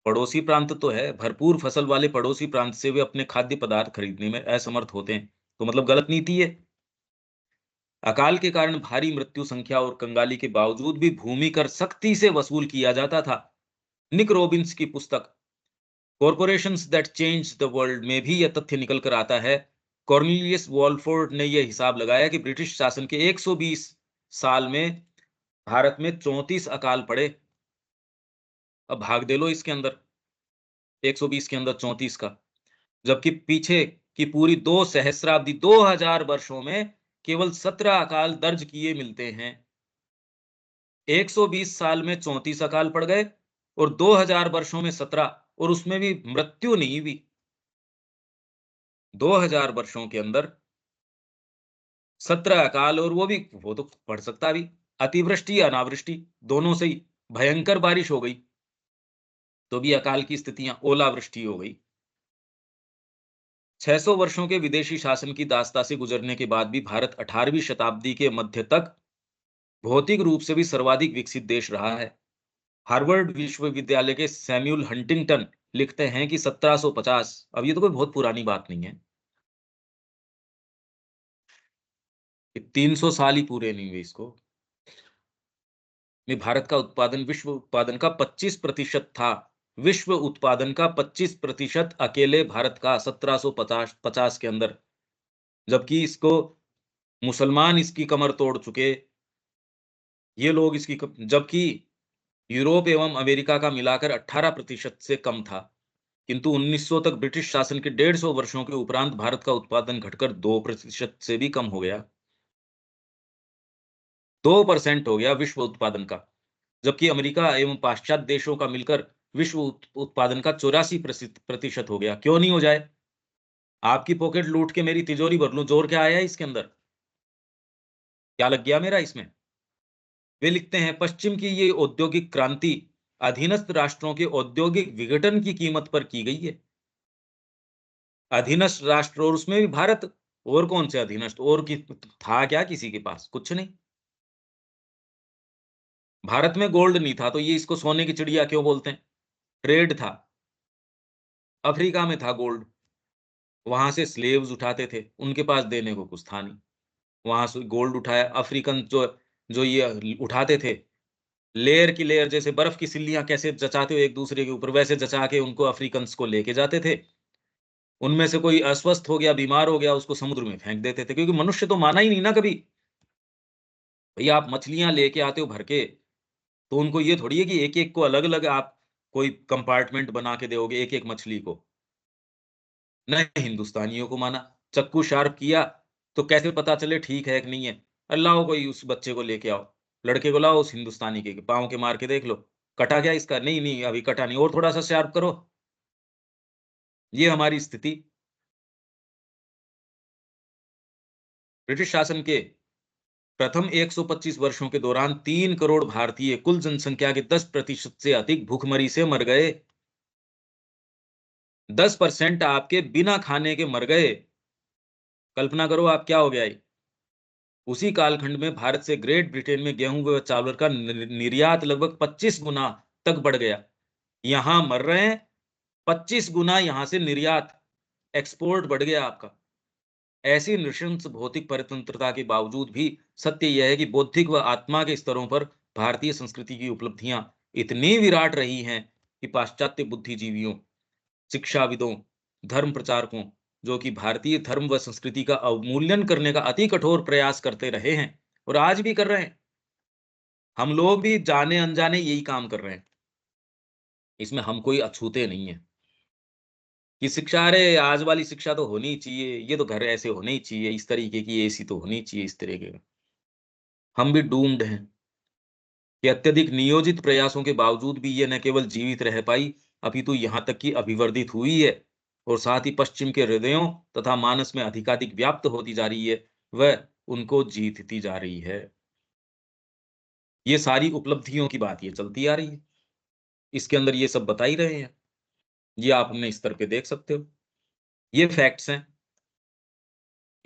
पड़ोसी प्रांत तो है, भरपूर फसल वाले पड़ोसी प्रांत से वे अपने खाद्य पदार्थ खरीदने में असमर्थ होते हैं, तो मतलब गलत नीति है। अकाल के कारण भारी मृत्यु संख्या और कंगाली के बावजूद भी भूमि कर सख्ती से वसूल किया जाता था। निक रॉबिन्स की पुस्तक corporations that change the world में भी यह तथ्य निकल कर आता है। कॉर्नेलियस वॉलफोर्ड ने यह हिसाब लगाया कि ब्रिटिश शासन के 120 साल में भारत में 34 अकाल पड़े। अब भाग दे लो इसके अंदर, 120 के अंदर 34 का। जबकि पीछे की पूरी 2 सहस्राब्दी, 2000 वर्षों में केवल 17 अकाल दर्ज किए मिलते हैं। 120 साल में 34 अकाल पड़ गए और 2000 वर्षों में 17, और उसमें भी मृत्यु नहीं हुई। 2000 वर्षों के अंदर 17 अकाल, और वो तो पढ़ सकता भी। अतिवृष्टि अनावृष्टि दोनों से ही भयंकर बारिश हो गई, तो भी अकाल की स्थितियां, ओलावृष्टि हो गई। 600 वर्षों के विदेशी शासन की दास्ता से गुजरने के बाद भी भारत 18वीं शताब्दी के मध्य तक भौतिक रूप से भी सर्वाधिक विकसित देश रहा है। हार्वर्ड विश्वविद्यालय के सैम्यूल हंटिंगटन लिखते हैं कि 1750, अब ये तो कोई बहुत पुरानी बात नहीं है, कि 300 साल ही पूरे नहीं हुए इसको, में भारत का उत्पादन विश्व उत्पादन का 25% था। विश्व उत्पादन का 25% अकेले भारत का 1750 के अंदर, जबकि इसको मुसलमान इसकी कमर तोड़ चुके, ये लोग जबकि यूरोप एवं अमेरिका का मिलाकर 18% से कम था। किंतु 1900 तक ब्रिटिश शासन के 150 वर्षों के उपरांत भारत का उत्पादन घटकर 2% से भी कम हो गया। 2% हो गया विश्व उत्पादन का, जबकि अमेरिका एवं पाश्चात्य देशों का मिलकर विश्व उत्पादन का 84% हो गया। क्यों नहीं हो जाए? आपकी पॉकेट लूट के मेरी तिजोरी भर लूं, जोर क्या आया इसके अंदर? क्या लग गया मेरा इसमें? वे लिखते हैं, पश्चिम की ये औद्योगिक क्रांति अधीनस्थ राष्ट्रों के औद्योगिक विघटन की कीमत पर की गई है। अधीनस्थ राष्ट्र, और उसमें भी भारत। और कौन से अधीनस्थ? और था क्या किसी के पास? कुछ नहीं। भारत में गोल्ड नहीं था, तो ये इसको सोने की चिड़िया क्यों बोलते हैं? ट्रेड था। अफ्रीका में था गोल्ड, वहां से स्लेव्स उठाते थे, उनके पास देने को कुछ था नहीं, वहां से गोल्ड उठाया। अफ्रीकन जो जो ये उठाते थे, लेयर की लेयर, जैसे बर्फ की सिल्लियां कैसे जचाते हो एक दूसरे के ऊपर, वैसे जचा के उनको अफ्रीकन्स को लेके जाते थे। उनमें से कोई अस्वस्थ हो गया, बीमार हो गया, उसको समुद्र में फेंक देते थे, क्योंकि मनुष्य तो माना ही नहीं ना कभी। भैया आप मछलियां लेके आते हो भर के, तो उनको ये थोड़ी है कि एक एक को अलग अलग आप कोई कंपार्टमेंट बना के दोगे एक एक मछली को। न हिंदुस्तानियों को माना, चक्कू शार्प किया तो कैसे पता चले ठीक है कि नहीं है? अल्लाह, कोई उस बच्चे को लेके आओ, लड़के को लाओ, उस हिंदुस्तानी के पाँव के मार के देख लो, कटा क्या इसका? नहीं नहीं, अभी कटा नहीं, और थोड़ा सा शार्प करो। ये हमारी स्थिति। ब्रिटिश शासन के प्रथम 125 वर्षों के दौरान 3 करोड़ भारतीय कुल जनसंख्या के 10% से अधिक भूखमरी से मर गए। 10% आपके बिना खाने के मर गए। कल्पना करो आप क्या हो गया ये। उसी कालखंड में भारत से ग्रेट ब्रिटेन में गेहूं व चावल का निर्यात लगभग 25 गुना तक बढ़ गया। यहां मर रहे हैं, 25 गुना यहां से निर्यात, एक्सपोर्ट बढ़ गया आपका। ऐसी नृशंस भौतिक परतंत्रता के बावजूद भी सत्य यह है कि बौद्धिक व आत्मा के स्तरों पर भारतीय संस्कृति की उपलब्धियां इतनी विराट रही हैं कि पाश्चात्य बुद्धिजीवियों, शिक्षाविदों, धर्म प्रचारकों, जो कि भारतीय धर्म व संस्कृति का अवमूल्यन करने का अति कठोर प्रयास करते रहे हैं और आज भी कर रहे हैं, हम लोग भी जाने अनजाने यही काम कर रहे हैं। इसमें हम कोई अछूते नहीं है कि शिक्षा, अरे आज वाली शिक्षा तो होनी ही चाहिए, ये तो घर ऐसे होने ही चाहिए, इस तरीके की एसी तो होनी चाहिए, इस तरीके का। हम भी डूम्ड हैं कि अत्यधिक नियोजित प्रयासों के बावजूद भी ये न केवल जीवित रह पाई, अपितु यहाँ तक कि अभिवर्धित हुई है, और साथ ही पश्चिम के हृदयों तथा मानस में अधिकाधिक व्याप्त होती जा रही है, वह उनको जीतती जा रही है। ये सारी उपलब्धियों की बात ये चलती आ रही है, इसके अंदर ये सब बता ही रहे हैं। ये आप अपने स्तर पे देख सकते हो, ये फैक्ट्स हैं,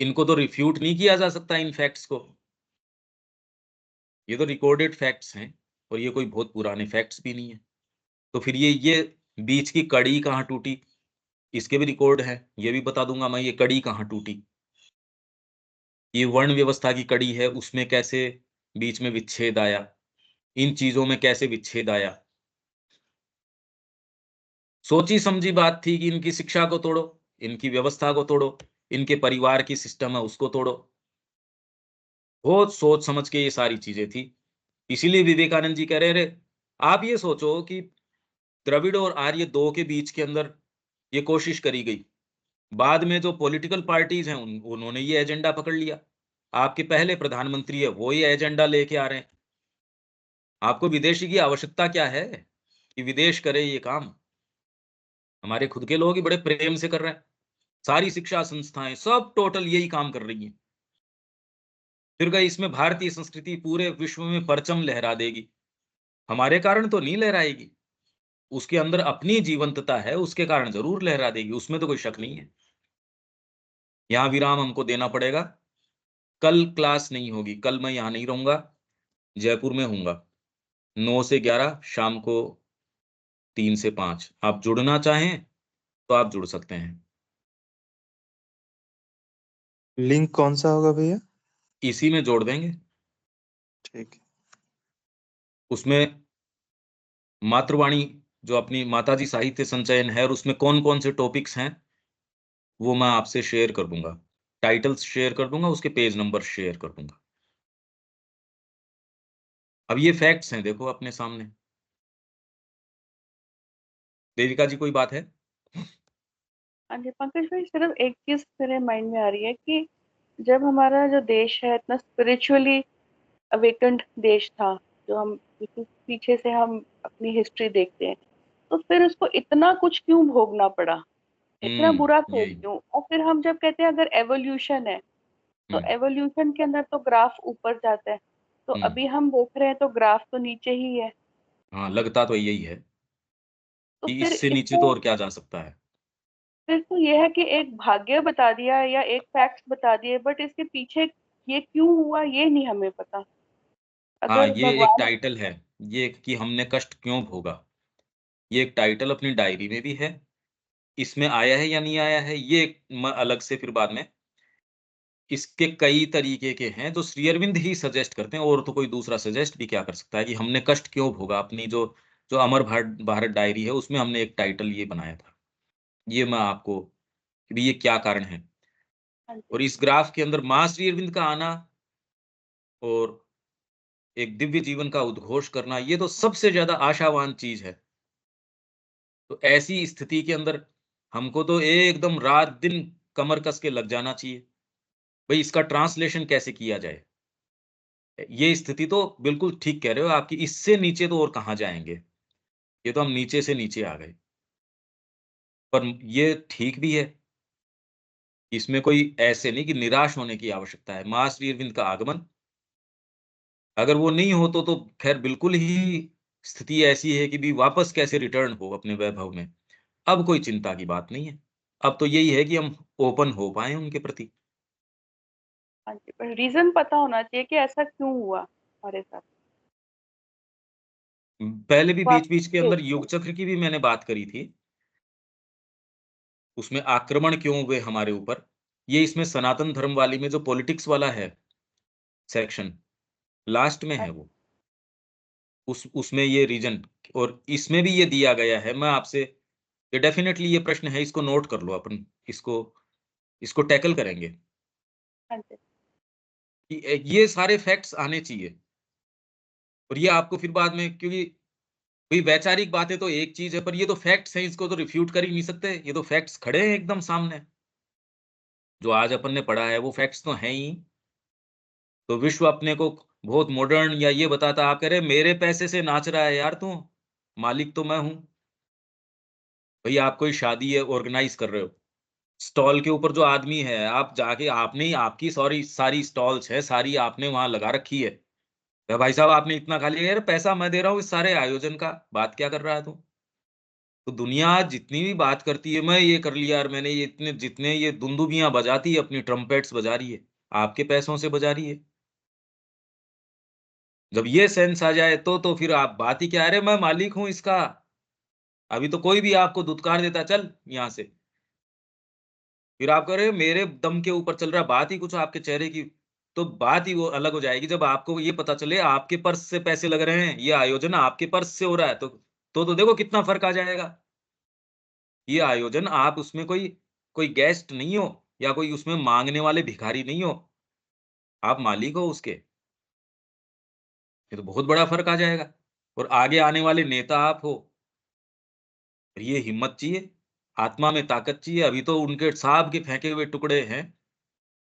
इनको तो रिफ्यूट नहीं किया जा सकता इन फैक्ट्स को। ये तो रिकॉर्डेड फैक्ट्स हैं, और ये कोई बहुत पुराने फैक्ट्स भी नहीं है। तो फिर ये बीच की कड़ी कहाँ टूटी, इसके भी रिकॉर्ड हैं, ये भी बता दूंगा मैं, ये कड़ी कहाँ टूटी। ये वर्ण व्यवस्था की कड़ी है, उसमें कैसे बीच में विच्छेद आया, इन चीजों में कैसे विच्छेद आया। सोची समझी बात थी कि इनकी शिक्षा को तोड़ो, इनकी व्यवस्था को तोड़ो, इनके परिवार की सिस्टम है उसको तोड़ो। बहुत सोच समझ के ये सारी चीजें थी। इसीलिए विवेकानंद जी कह रहे थे, आप ये सोचो कि द्रविड़ और आर्य दो के बीच के अंदर ये कोशिश करी गई, बाद में जो पॉलिटिकल पार्टीज हैं उन्होंने ये एजेंडा पकड़ लिया। आपके पहले प्रधानमंत्री है वो ये एजेंडा लेके आ रहे हैं। आपको विदेशी की आवश्यकता क्या है कि विदेश करे ये काम? हमारे खुद के लोग ही बड़े प्रेम से कर रहे हैं। सारी शिक्षा संस्थाएँ सब टोटल यही काम कर रही हैं। फिर गई इसमें भारतीय संस्कृति पूरे विश्व में परचम लहरा देगी। हमारे कारण तो नहीं लहराएगी। उसके अंदर अपनी जीवंतता है, उसके कारण ज़रूर लहरा देगी, उसमें तो कोई शक नहीं है। यहाँ विराम हमको देना पड़ेगा। कल क्लास नहीं होगी, कल मैं यहाँ नहीं रहूँगा, जयपुर में हूँगा। 9 से 11, शाम को 3 से 5। आप जुड़ना चाहें, तो आप जुड़ सकते हैं। लिंक कौन सा होगा भैया? इसी में जोड़ देंगे। ठीक है। उसमें मातृवाणी जो अपनी माताजी साहित्य संचयन है और उसमें कौन-कौन से टॉपिक्स हैं, वो मैं आपसे शेयर कर दूँगा। टाइटल्स शेयर कर दूँगा, उसके पेज नंबर शेयर कर दूँगा। अब ये फैक्ट्स हैं देखो अपने सामने। देविका जी कोई बात है? हाँ जी, पंकज भाई सिर्फ एक चीज मेरे माइंड में आ रही है कि जब हमारा जो देश है इतना स्पिरिचुअली अवेकन्ड देश था, जो हम बिल्कुल पीछे से हम अपनी हिस्ट्री देखते हैं, तो फिर उसको इतना कुछ क्यों भोगना पड़ा, इतना बुरा क्यों यही। क्यों? और फिर हम जब कहते हैं अगर एवोल्यूशन है, तो हुँ, एवोल्यूशन के अंदर तो ग्राफ ऊपर जाता है, तो हुँ। अभी हम देख रहे हैं तो ग्राफ तो नीचे ही है। हाँ, लगता तो यही है तो कि फिर इससे नीचे तो इसको और क्या जा सकता है। फिर तो ये है कि एक भाग्य बता दिया या एक फैक्ट्स बता दिए, बट इसके पीछे ये क्यों हुआ ये नहीं हमें पता। हाँ, अगर ये एक भगवान टाइटल है, ये कि हमने कष्ट क्यों भोगा। ये एक टाइटल अपनी डायरी में भी है। इसमें आया है या नहीं आया है, ये मैं अलग से फिर बाद में इसके कई तरीके के हैं, जो श्री अरविंद ही सजेस्ट करते हैं और तो कोई दूसरा सजेस्ट भी क्या कर सकता है कि हमने कष्ट क्यों भोगा। अपनी जो जो अमर भारत डायरी है, उसमें हमने एक टाइटल ये बनाया था। ये मैं आपको कि भई ये क्या कारण है। हाँ जी, और इस ग्राफ के अंदर माँ श्री अरविंद का आना और एक दिव्य जीवन का उद्घोष करना, ये तो सबसे ज़्यादा आशावान चीज़ है। तो ऐसी स्थिति के अंदर हमको तो एकदम रात-दिन कमर कस के लग जाना चाहिए। भई इसका ट्रांसलेशन कैसे किया जाए? ये स्थिति तो बिल्कुल ठीक कह रहे हो आप कि इससे नीचे तो और कहाँ जाएँगे? ये तो हम नीचे से नीचे आ गए। पर ये ठीक भी है, इसमें कोई ऐसे नहीं कि निराश होने की आवश्यकता है। माँ श्री अरविंद का आगमन, अगर वो नहीं हो तो ख़ैर बिल्कुल ही स्थिति ऐसी है कि भी वापस कैसे रिटर्न हो अपने वैभव में। अब कोई चिंता की बात नहीं है। अब तो यही है कि हम ओपन हो पाएँ उनके प्रति। हाँ जी, पर रीजन पता होना चाहिए कि ऐसा क्यों हुआ हमारे साथ। पहले भी बीच-बीच के वाकई अंदर युग चक्र की भी मैंने बात करी थी। उसमें आक्रमण क्यों हुए हमारे ऊपर? ये इसमें सनातन धर्म वाली में जो पॉलिटिक्स वाला है सेक्शन, लास्ट में है वो। उसमें ये रीज़न और इसमें भी ये दिया गया है। मैं आपसे ये डेफ़िनेटली ये प्रश्न है, इसको नोट कर लो अपन, इसको इसको टैकल करेंगे हाँ जी, कि ये सारे फैक्ट्स आने चाहिए और ये आपको फिर बाद में क्योंकि भई वैचारिक बातें तो एक चीज़ है, पर ये तो फैक्ट्स हैं, इसको तो रिफ्यूट कर ही नहीं सकते। ये तो फैक्ट्स खड़े हैं एकदम सामने। जो आज अपन ने पढ़ा है, वो फैक्ट्स तो हैं ही। तो विश्व अपने को बहुत मॉडर्न या ये बताता, आप कह रहे हैं मेरे पैसे से नाच रहा है यार तू, मालिक तो मैं हूँ। भई आप कोई शादी है ऑर्गेनाइज़ कर रहे हो, स्टॉल के ऊपर जो आदमी है, आप जाके आपने ही आपकी सॉरी सारी स्टॉल्स हैं, सारी आपने वहाँ लगा रखी है। भाई साहब आपने इतना खा लिया, यार पैसा मैं दे रहा हूँ इस सारे आयोजन का, बात क्या कर रहा है तू? तो दुनिया आज जितनी भी बात करती है, मैं ये कर लिया और मैंने ये इतने जितने ये दुंदुभियाँ बजाती है, अपनी ट्रम्पेट्स बजा रही है, आपके पैसों से बजा रही है। जब ये सेंस आ जाए तो फिर आप बात ही क्या है, अरे मैं मालिक हूँ इसका। अभी तो कोई भी आपको धुतकार देता चल यहाँ से। फिर आप कह रहे हो मेरे दम के ऊपर चल रहा है, बात ही कुछ आपके चेहरे की तो बात ही वो अलग हो जाएगी जब आपको ये पता चले आपके पर्स से पैसे लग रहे हैं, ये आयोजन आपके पर्स से हो रहा है तो देखो कितना फ़र्क आ जाएगा। ये आयोजन आप उसमें कोई कोई गेस्ट नहीं हो या कोई उसमें माँगने वाले भिखारी नहीं हो, आप मालिक हो उसके। ये तो बहुत बड़ा फ़र्क आ जाएगा और आगे आने वाले नेता आप हो। ये हिम्मत चाहिए, आत्मा में ताकत चाहिए, अभी तो उनके साहब के फेंके हुए टुकड़े हैं।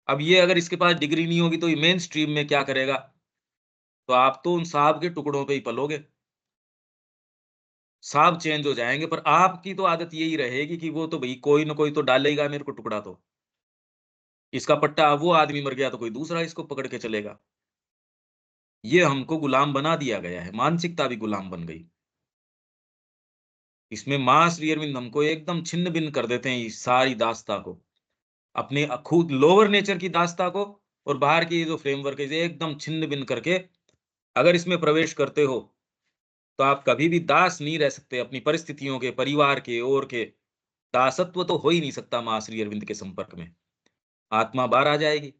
अब ये अगर इसके पास डिग्री नहीं होगी तो ये मेन स्ट्रीम में क्या करेगा? तो आप तो उन सांप के टुकड़ों पे ही पलोगे। सांप चेंज हो जाएँगे, पर आपकी तो आदत यही रहेगी कि वो तो भई कोई न कोई तो डालेगा मेरे को टुकड़ा तो। इसका पट्टा, वो आदमी मर गया तो कोई दूसरा इसको पकड़ के चलेगा। ये हमको गुलाम बना दिया गया है, मानसिकता भी गुलाम बन गई। इसमें माँ श्री अरविंद हमको एकदम छिन्न-भिन्न कर देते हैं इस सारी दास्ता को। अपने खुद लोअर नेचर की दास्ता को और बाहर की जो फ्रेमवर्क है, इसे एकदम छिन्न-भिन्न करके अगर इसमें प्रवेश करते हो, तो आप कभी भी दास नहीं रह सकते अपनी परिस्थितियों के, परिवार के और के। दासत्व तो हो ही नहीं सकता माँ श्री अरविंद के संपर्क में। आत्मा बाहर आ जाएगी।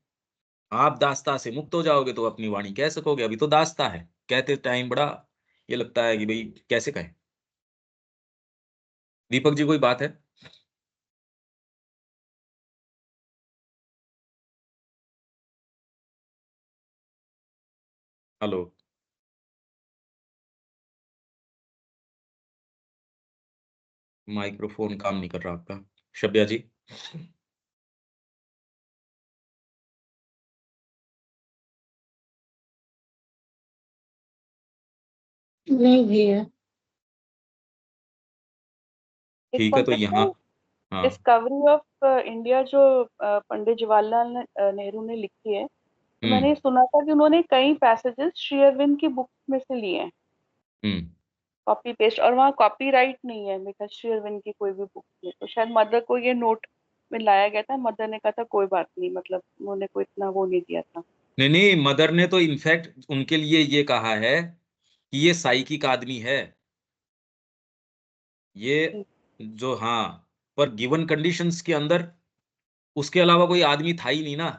आप दास्ता से मुक्त हो जाओगे तो अपनी वाणी कह सकोगे, अभी तो दास्ता है। कहते टाइम बड़ा ये लगता है कि भई कैसे कहें? दीपक जी कोई बात है? हेलो, माइक्रोफ़ोन काम नहीं कर रहा आपका। शब्या जी? नहीं भैया। एक ठीक है, तो पंकज यहाँ भाई, हाँ, डिस्कवरी ऑफ इंडिया जो पंडित जवाहरलाल नेहरू ने लिखी है, तो हुँ, मैंने सुना था कि उन्होंने कई पैसेजेस श्री अरविंद की बुक में से लिए हैं, हुँ। कॉपी पेस्ट, और वहाँ कॉपीराइट नहीं है मेरा श्री अरविंद की कोई भी बुक में। तो शायद मदर को ये नोट में लाया गया था, मदर ने कहा था कोई बात नहीं, मतलब उन्होंने कोई इतना वो नहीं दिया था। नहीं, नहीं, मदर ने तो इनफैक्ट उनके लिए ये कहा है कि ये साइकिक आदमी है। ये जी। जो हाँ, पर गिवन कंडीशंस के अंदर उसके अलावा कोई आदमी था ही नहीं ना।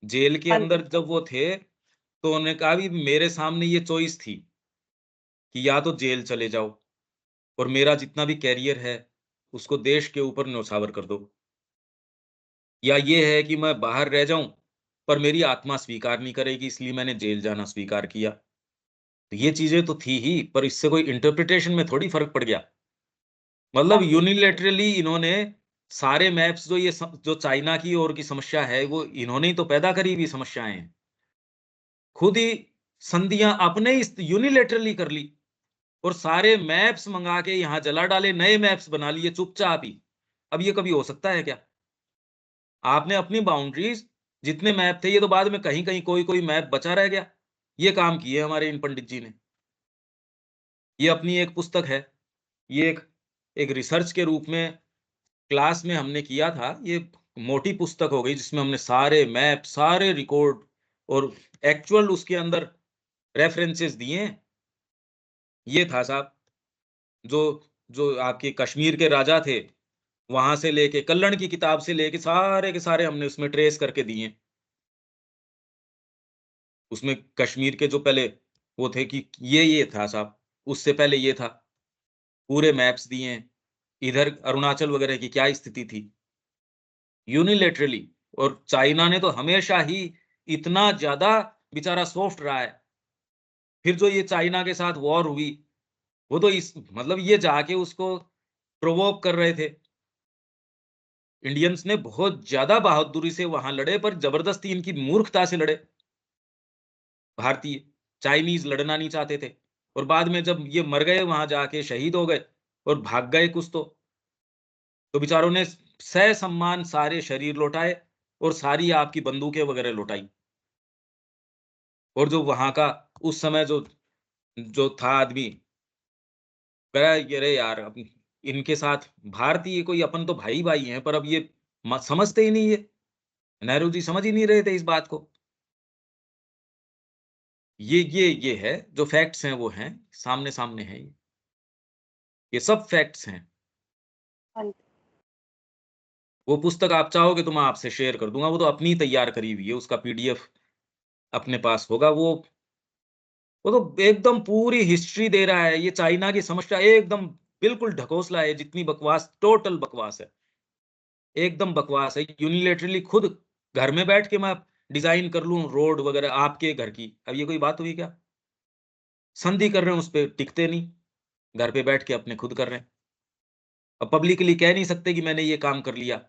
जेल के हाँ जी। अंदर जब वो थे, तो उन्होंने कहा भी मेरे सामने ये चॉइस थी कि या तो जेल चले जाओ और मेरा जितना भी करियर है, उसको देश के ऊपर न्योछावर कर दो। या ये है कि मैं बाहर रह जाऊँ, पर मेरी आत्मा स्वीकार नहीं करेगी, इसलिए मैंने जेल जाना स्वीकार किया। तो ये चीज़ें तो थी ही, पर इससे कोई इंटरप्रिटेशन में थोड़ी फ़र्क पड़ गया। मतलब हाँ जी। यूनिलैटरली इन्होंने सारे मैप्स जो ये जो चाइना की ओर की समस्या है, वो इन्होंने ही तो पैदा करी हुई समस्याएँ हैं। खुद ही संधियाँ आपने ही यूनिलैटरली कर ली और सारे मैप्स मँगा के यहाँ जला डाले, नए मैप्स बना लिए चुपचाप ही। अब ये कभी हो सकता है क्या? आपने अपनी बाउंड्रीज़ जितने मैप थे, ये तो बाद में कहीं-कहीं कोई-कोई मैप बचा रह गया। ये काम किए हमारे इन पंडित जी ने। ये अपनी एक पुस्तक है। ये एक एक रिसर्च के रूप में क्लास में हमने किया था। ये मोटी पुस्तक हो गई जिसमें हमने सारे मैप, सारे रिकॉर्ड और एक्चुअल उसके अंदर रेफरेंसेस दिए हैं। ये था साहब, जो जो आपके कश्मीर के राजा थे, वहाँ से लेके कल्लण की किताब से लेके सारे के सारे हमने उसमें ट्रेस करके दिए हैं। उसमें कश्मीर के जो पहले वो थे कि ये था साहब, उससे पहले ये था। पूरे मैप्स दिए हैं। इधर अरुणाचल वगैरह की क्या स्थिति थी, यूनिलैटरली। और चाइना ने तो हमेशा ही इतना ज़्यादा बेचारा सॉफ्ट रहा है। फिर जो ये चाइना के साथ वॉर हुई, वो तो इस मतलब ये जाके उसको प्रोवोक कर रहे थे। इंडियंस ने बहुत ज़्यादा बहादुरी से वहाँ लड़े, पर ज़बरदस्ती इनकी मूर्खता से लड़े। भारतीय, चाइनीज़ लड़ना नहीं चाहते थे और बाद में जब ये मर गए वहाँ जाके शहीद हो गए और भाग गए कुछ तो बेचारों ने ससम्मान सारे शरीर लौटाए और सारी आपकी बंदूकें वगैरह लौटाई। और जो वहाँ का उस समय जो जो था आदमी, कह रहा है कि अरे यार अब इनके साथ भारतीय कोई अपन तो भाई-भाई हैं, पर अब ये समझते ही नहीं ये। नेहरू जी समझ ही नहीं रहे थे इस बात को। ये है, जो फैक्ट्स हैं वो हैं, सामने-सामने हैं ये। ये सब फैक्ट्स हैं। हाँ जी। वो पुस्तक आप चाहोगे तो मैं आपसे शेयर कर दूँगा, वो तो अपनी तैयार करी हुई है, उसका पीडीएफ अपने पास होगा। वो तो एकदम पूरी हिस्ट्री दे रहा है, ये चाइना की समस्या एकदम बिल्कुल ढकोसला है, जितनी बकवास टोटल बकवास है, एकदम बकवास है। यूनिलैटरली खुद घर में बैठ के मैं डिज़ाइन कर लूँ रोड वगैरह आपके घर की, अब ये कोई बात हुई क्या? संधि कर रहे हैं, उस पे टिकते नहीं, घर पे बैठ के अपने खुद कर रहे हैं। अब पब्लिकली कह नहीं सकते कि मैंने ये काम कर लिया,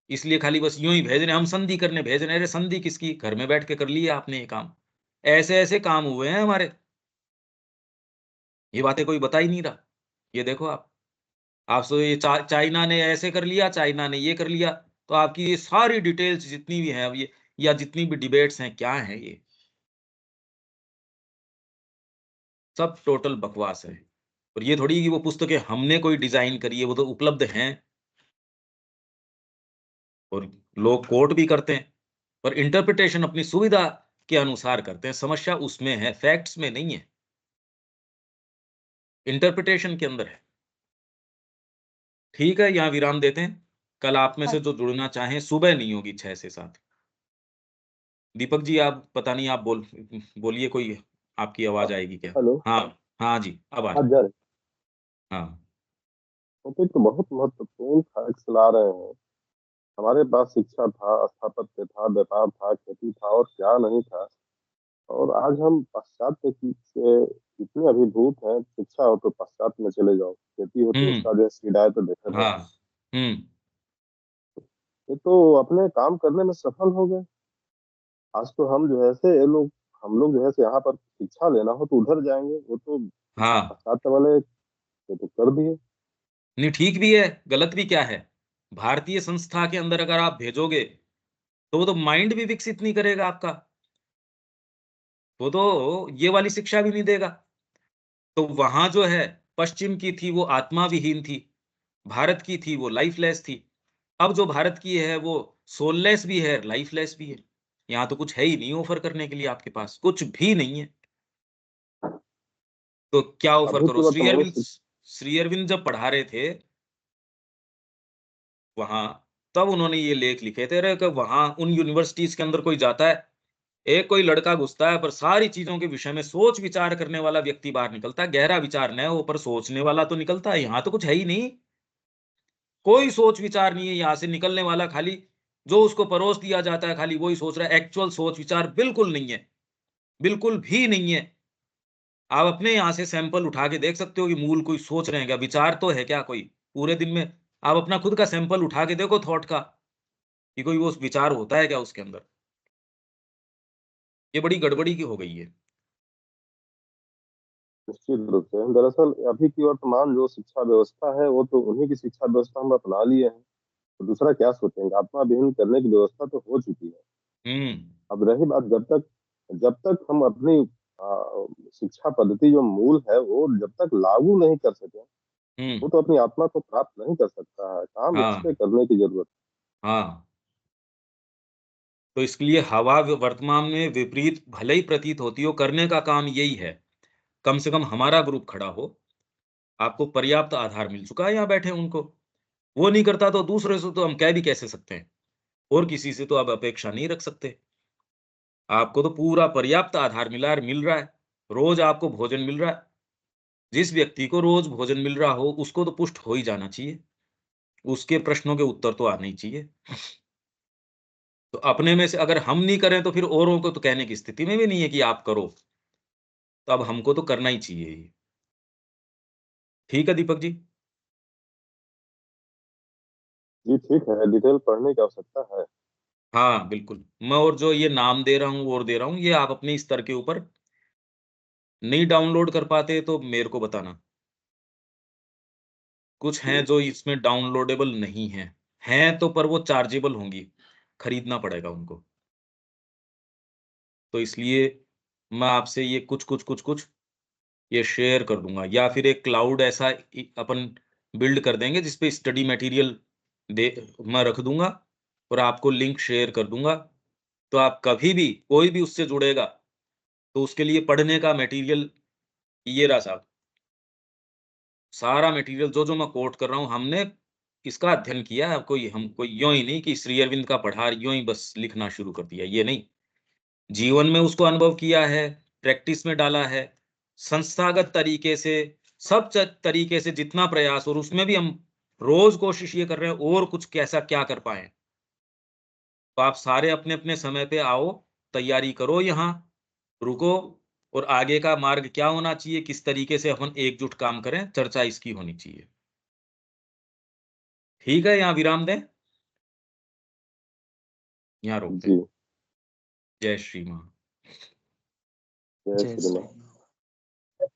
इसलिए खाली बस यूँ ही भेज रहे हैं, हम संधि करने भेज रहे हैं। अरे संधि किसकी? घर में बैठ के कर लिया आपने ये काम। ऐसे ऐसे काम हुए हैं हमारे, ये बातें कोई बता ही नहीं रहा। ये देखो आप सोचिए चाइना ने ऐसे कर लिया, चाइना ने ये कर लिया, तो आपकी ये सारी डिटेल्स जितनी भी हैं अब ये, या जितनी भी डिबेट्स हैं, क्या है ये? सब टोटल बकवास है। और ये थोड़ी कि वो पुस्तकें हमने कोई डिजाइन करी है, वो तो उपलब्ध हैं और लोग कोट भी करते हैं, पर इंटरप्रिटेशन अपनी सुविधा के अनुसार करते हैं। समस्या उसमें है, फैक्ट्स में नहीं है, इंटरप्रिटेशन के अंदर है। ठीक है, यहाँ विराम देते हैं। कल आप में हाँ से जो जुड़ना चाहें, सुबह नहीं होगी 6 से 7। दीपक जी, आप पता नहीं, आप बोलिए, कोई आपकी आवाज आएगी क्या? हेलो। हाँ, हाँ जी, अब आ रही। आज जा रहे हाँ, टॉपिक तो बहुत महत्वपूर्ण था, ला रहे हैं। हमारे पास शिक्षा था, स्थापत्य था, व्यापार था, खेती था और क्या नहीं था। और आज हम पाश्चात्य से इतने अभिभूत हैं। शिक्षा हो तो पाश्चात्य में चले जाओ, खेती हो तो हम्म, उसका जो है सीढ़ाए तो बेहतर है। हाँ, हम्म, ये तो अपने काम करने में सफल हो गए। आज तो हम जो है से ये लोग हम लोग जो है से यहाँ पर शिक्षा लेना हो तो उधर जाएंगे, वो तो हाँ, पाश्चात्य वाले ये तो कर दिए। नहीं, ठीक भी है, गलत भी क्या है? भारतीय संस्था के अंदर अगर आप भेजोगे, तो वो तो माइंड भी विकसित नहीं करेगा आपका, वो तो ये वाली शिक्षा भी नहीं देगा। तो वहां जो है, पश्चिम की थी वो आत्मा विहीन थी, भारत की थी वो लाइफलेस थी। अब जो भारत की है वो सोललेस भी है, लाइफलेस भी है। यहाँ तो कुछ है ही नहीं ऑफर करने के लिए, आपके पास कुछ भी नहीं है, तो क्या ऑफर अभी करो? तो वर्तमान श्री अरविंद जब पढ़ा रहे थे वहां, तब उन्होंने ये लेख लिखे थे रे, कि वहां उन यूनिवर्सिटीज के अंदर कोई जाता है, एक कोई लड़का घुसता है, पर सारी चीजों के विषय में सोच विचार करने वाला व्यक्ति बाहर निकलता है। गहरा विचार न हो, पर सोचने वाला तो निकलता है। यहाँ तो कुछ है ही नहीं, कोई सोच विचार नहीं है यहाँ से निकलने वाला। खाली जो उसको परोस दिया जाता है, खाली वही सोच रहा है। एक्चुअल सोच विचार बिल्कुल नहीं है, बिल्कुल भी नहीं है। आप अपने यहाँ से सैंपल उठा के देख सकते हो कि मूल कोई सोच रहे हैं क्या, विचार तो है क्या कोई पूरे दिन में? आप अपना खुद का सैंपल उठा के देखो थॉट का, कि कोई वो विचार होता है क्या उसके अंदर? ये बड़ी गड़बड़ी की हो गई है। निश्चित रूप से दरअसल अभी की वर्तमान जो शिक्षा व्यवस्था है वो तो उन्हीं की शिक्षा व्यवस्था हम अपना लिए हैं। तो दूसरा क्या सोचेंगे, आत्मा विहीन करने की व्यवस्था तो हो चुकी है। हम्म, अब रही बात, जब तक हम अपनी शिक्षा पद्धति जो मूल है वो जब तक लागू नहीं कर सके, हम्म, वो तो अपनी आत्मा को प्राप्त नहीं कर सकता है। काम इस पे हाँ, करने की जरूरत हाँ। तो इसके लिए हवा वर्तमान में विपरीत भले ही प्रतीत होती हो, करने का काम यही है, कम से कम हमारा ग्रुप खड़ा हो। आपको पर्याप्त आधार मिल चुका है यहाँ बैठे उनको, वो नहीं करता तो दूसरे से तो हम कह भी कैसे सकते हैं, और किसी से तो आप अपेक्षा नहीं रख सकते। आपको तो पूरा पर्याप्त आधार मिला है, मिल रहा है, रोज आपको भोजन मिल रहा है। जिस व्यक्ति को रोज भोजन मिल रहा हो, उसको तो पुष्ट हो ही जाना चाहिए, उसके प्रश्नों के उत्तर तो आने ही चाहिए। तो अपने में से अगर हम नहीं करें, तो फिर औरों को तो कहने की स्थिति में भी नहीं है कि आप करो। तो अब हमको तो करना ही चाहिए ये। ठीक है दीपक जी। जी ठीक है, डिटेल पढ़ने की आवश्यकता है। हाँ, बिल्कुल। मैं और जो ये नाम दे रहा हूँ और दे रहा हूँ, ये आप अपने स्तर के ऊपर नहीं डाउनलोड कर पाते तो मेरे को बताना। कुछ हैं जी जो इसमें डाउनलोडेबल नहीं हैं, हैं तो पर वो चार्जेबल होंगी, खरीदना पड़ेगा उनको। तो इसलिए मैं आपसे ये कुछ ये शेयर कर दूंगा, या फिर एक क्लाउड ऐसा अपन बिल्ड कर देंगे जिसपे स्टडी मटेरियल दे मैं रख दूंगा, और आपको लिंक शेयर कर दूंगा। तो आप कभी भी कोई भी उससे जुड़ेगा, तो उसके लिए पढ़ने का मटेरियल ये रहा साहब। सारा मटेरियल जो मैं कोट कर रहा हूँ, हमने इसका अध्ययन किया है। हम कोई यूं ही नहीं कि श्री अरविंद का पढ़ा यूं ही बस लिखना शुरू कर दिया, ये नहीं। जीवन में उसको अनुभव किया है, प्रैक्टिस में डाला है, संस्थागत तरीके से, तरीके से जितना प्रयास, और उसमें भी हम रोज कोशिश ये कर रहे हैं और कुछ कैसा क्या कर पाए। तो आप सारे अपने अपने समय पे आओ, तैयारी करो, यहाँ रुको, और आगे का मार्ग क्या होना चाहिए, किस तरीके से अपन एकजुट काम करें, चर्चा इसकी होनी चाहिए। ठीक है, यहाँ विराम दें, यहाँ रोकते हैं। जी। जय श्री मां। जय जय श्री श्री राम।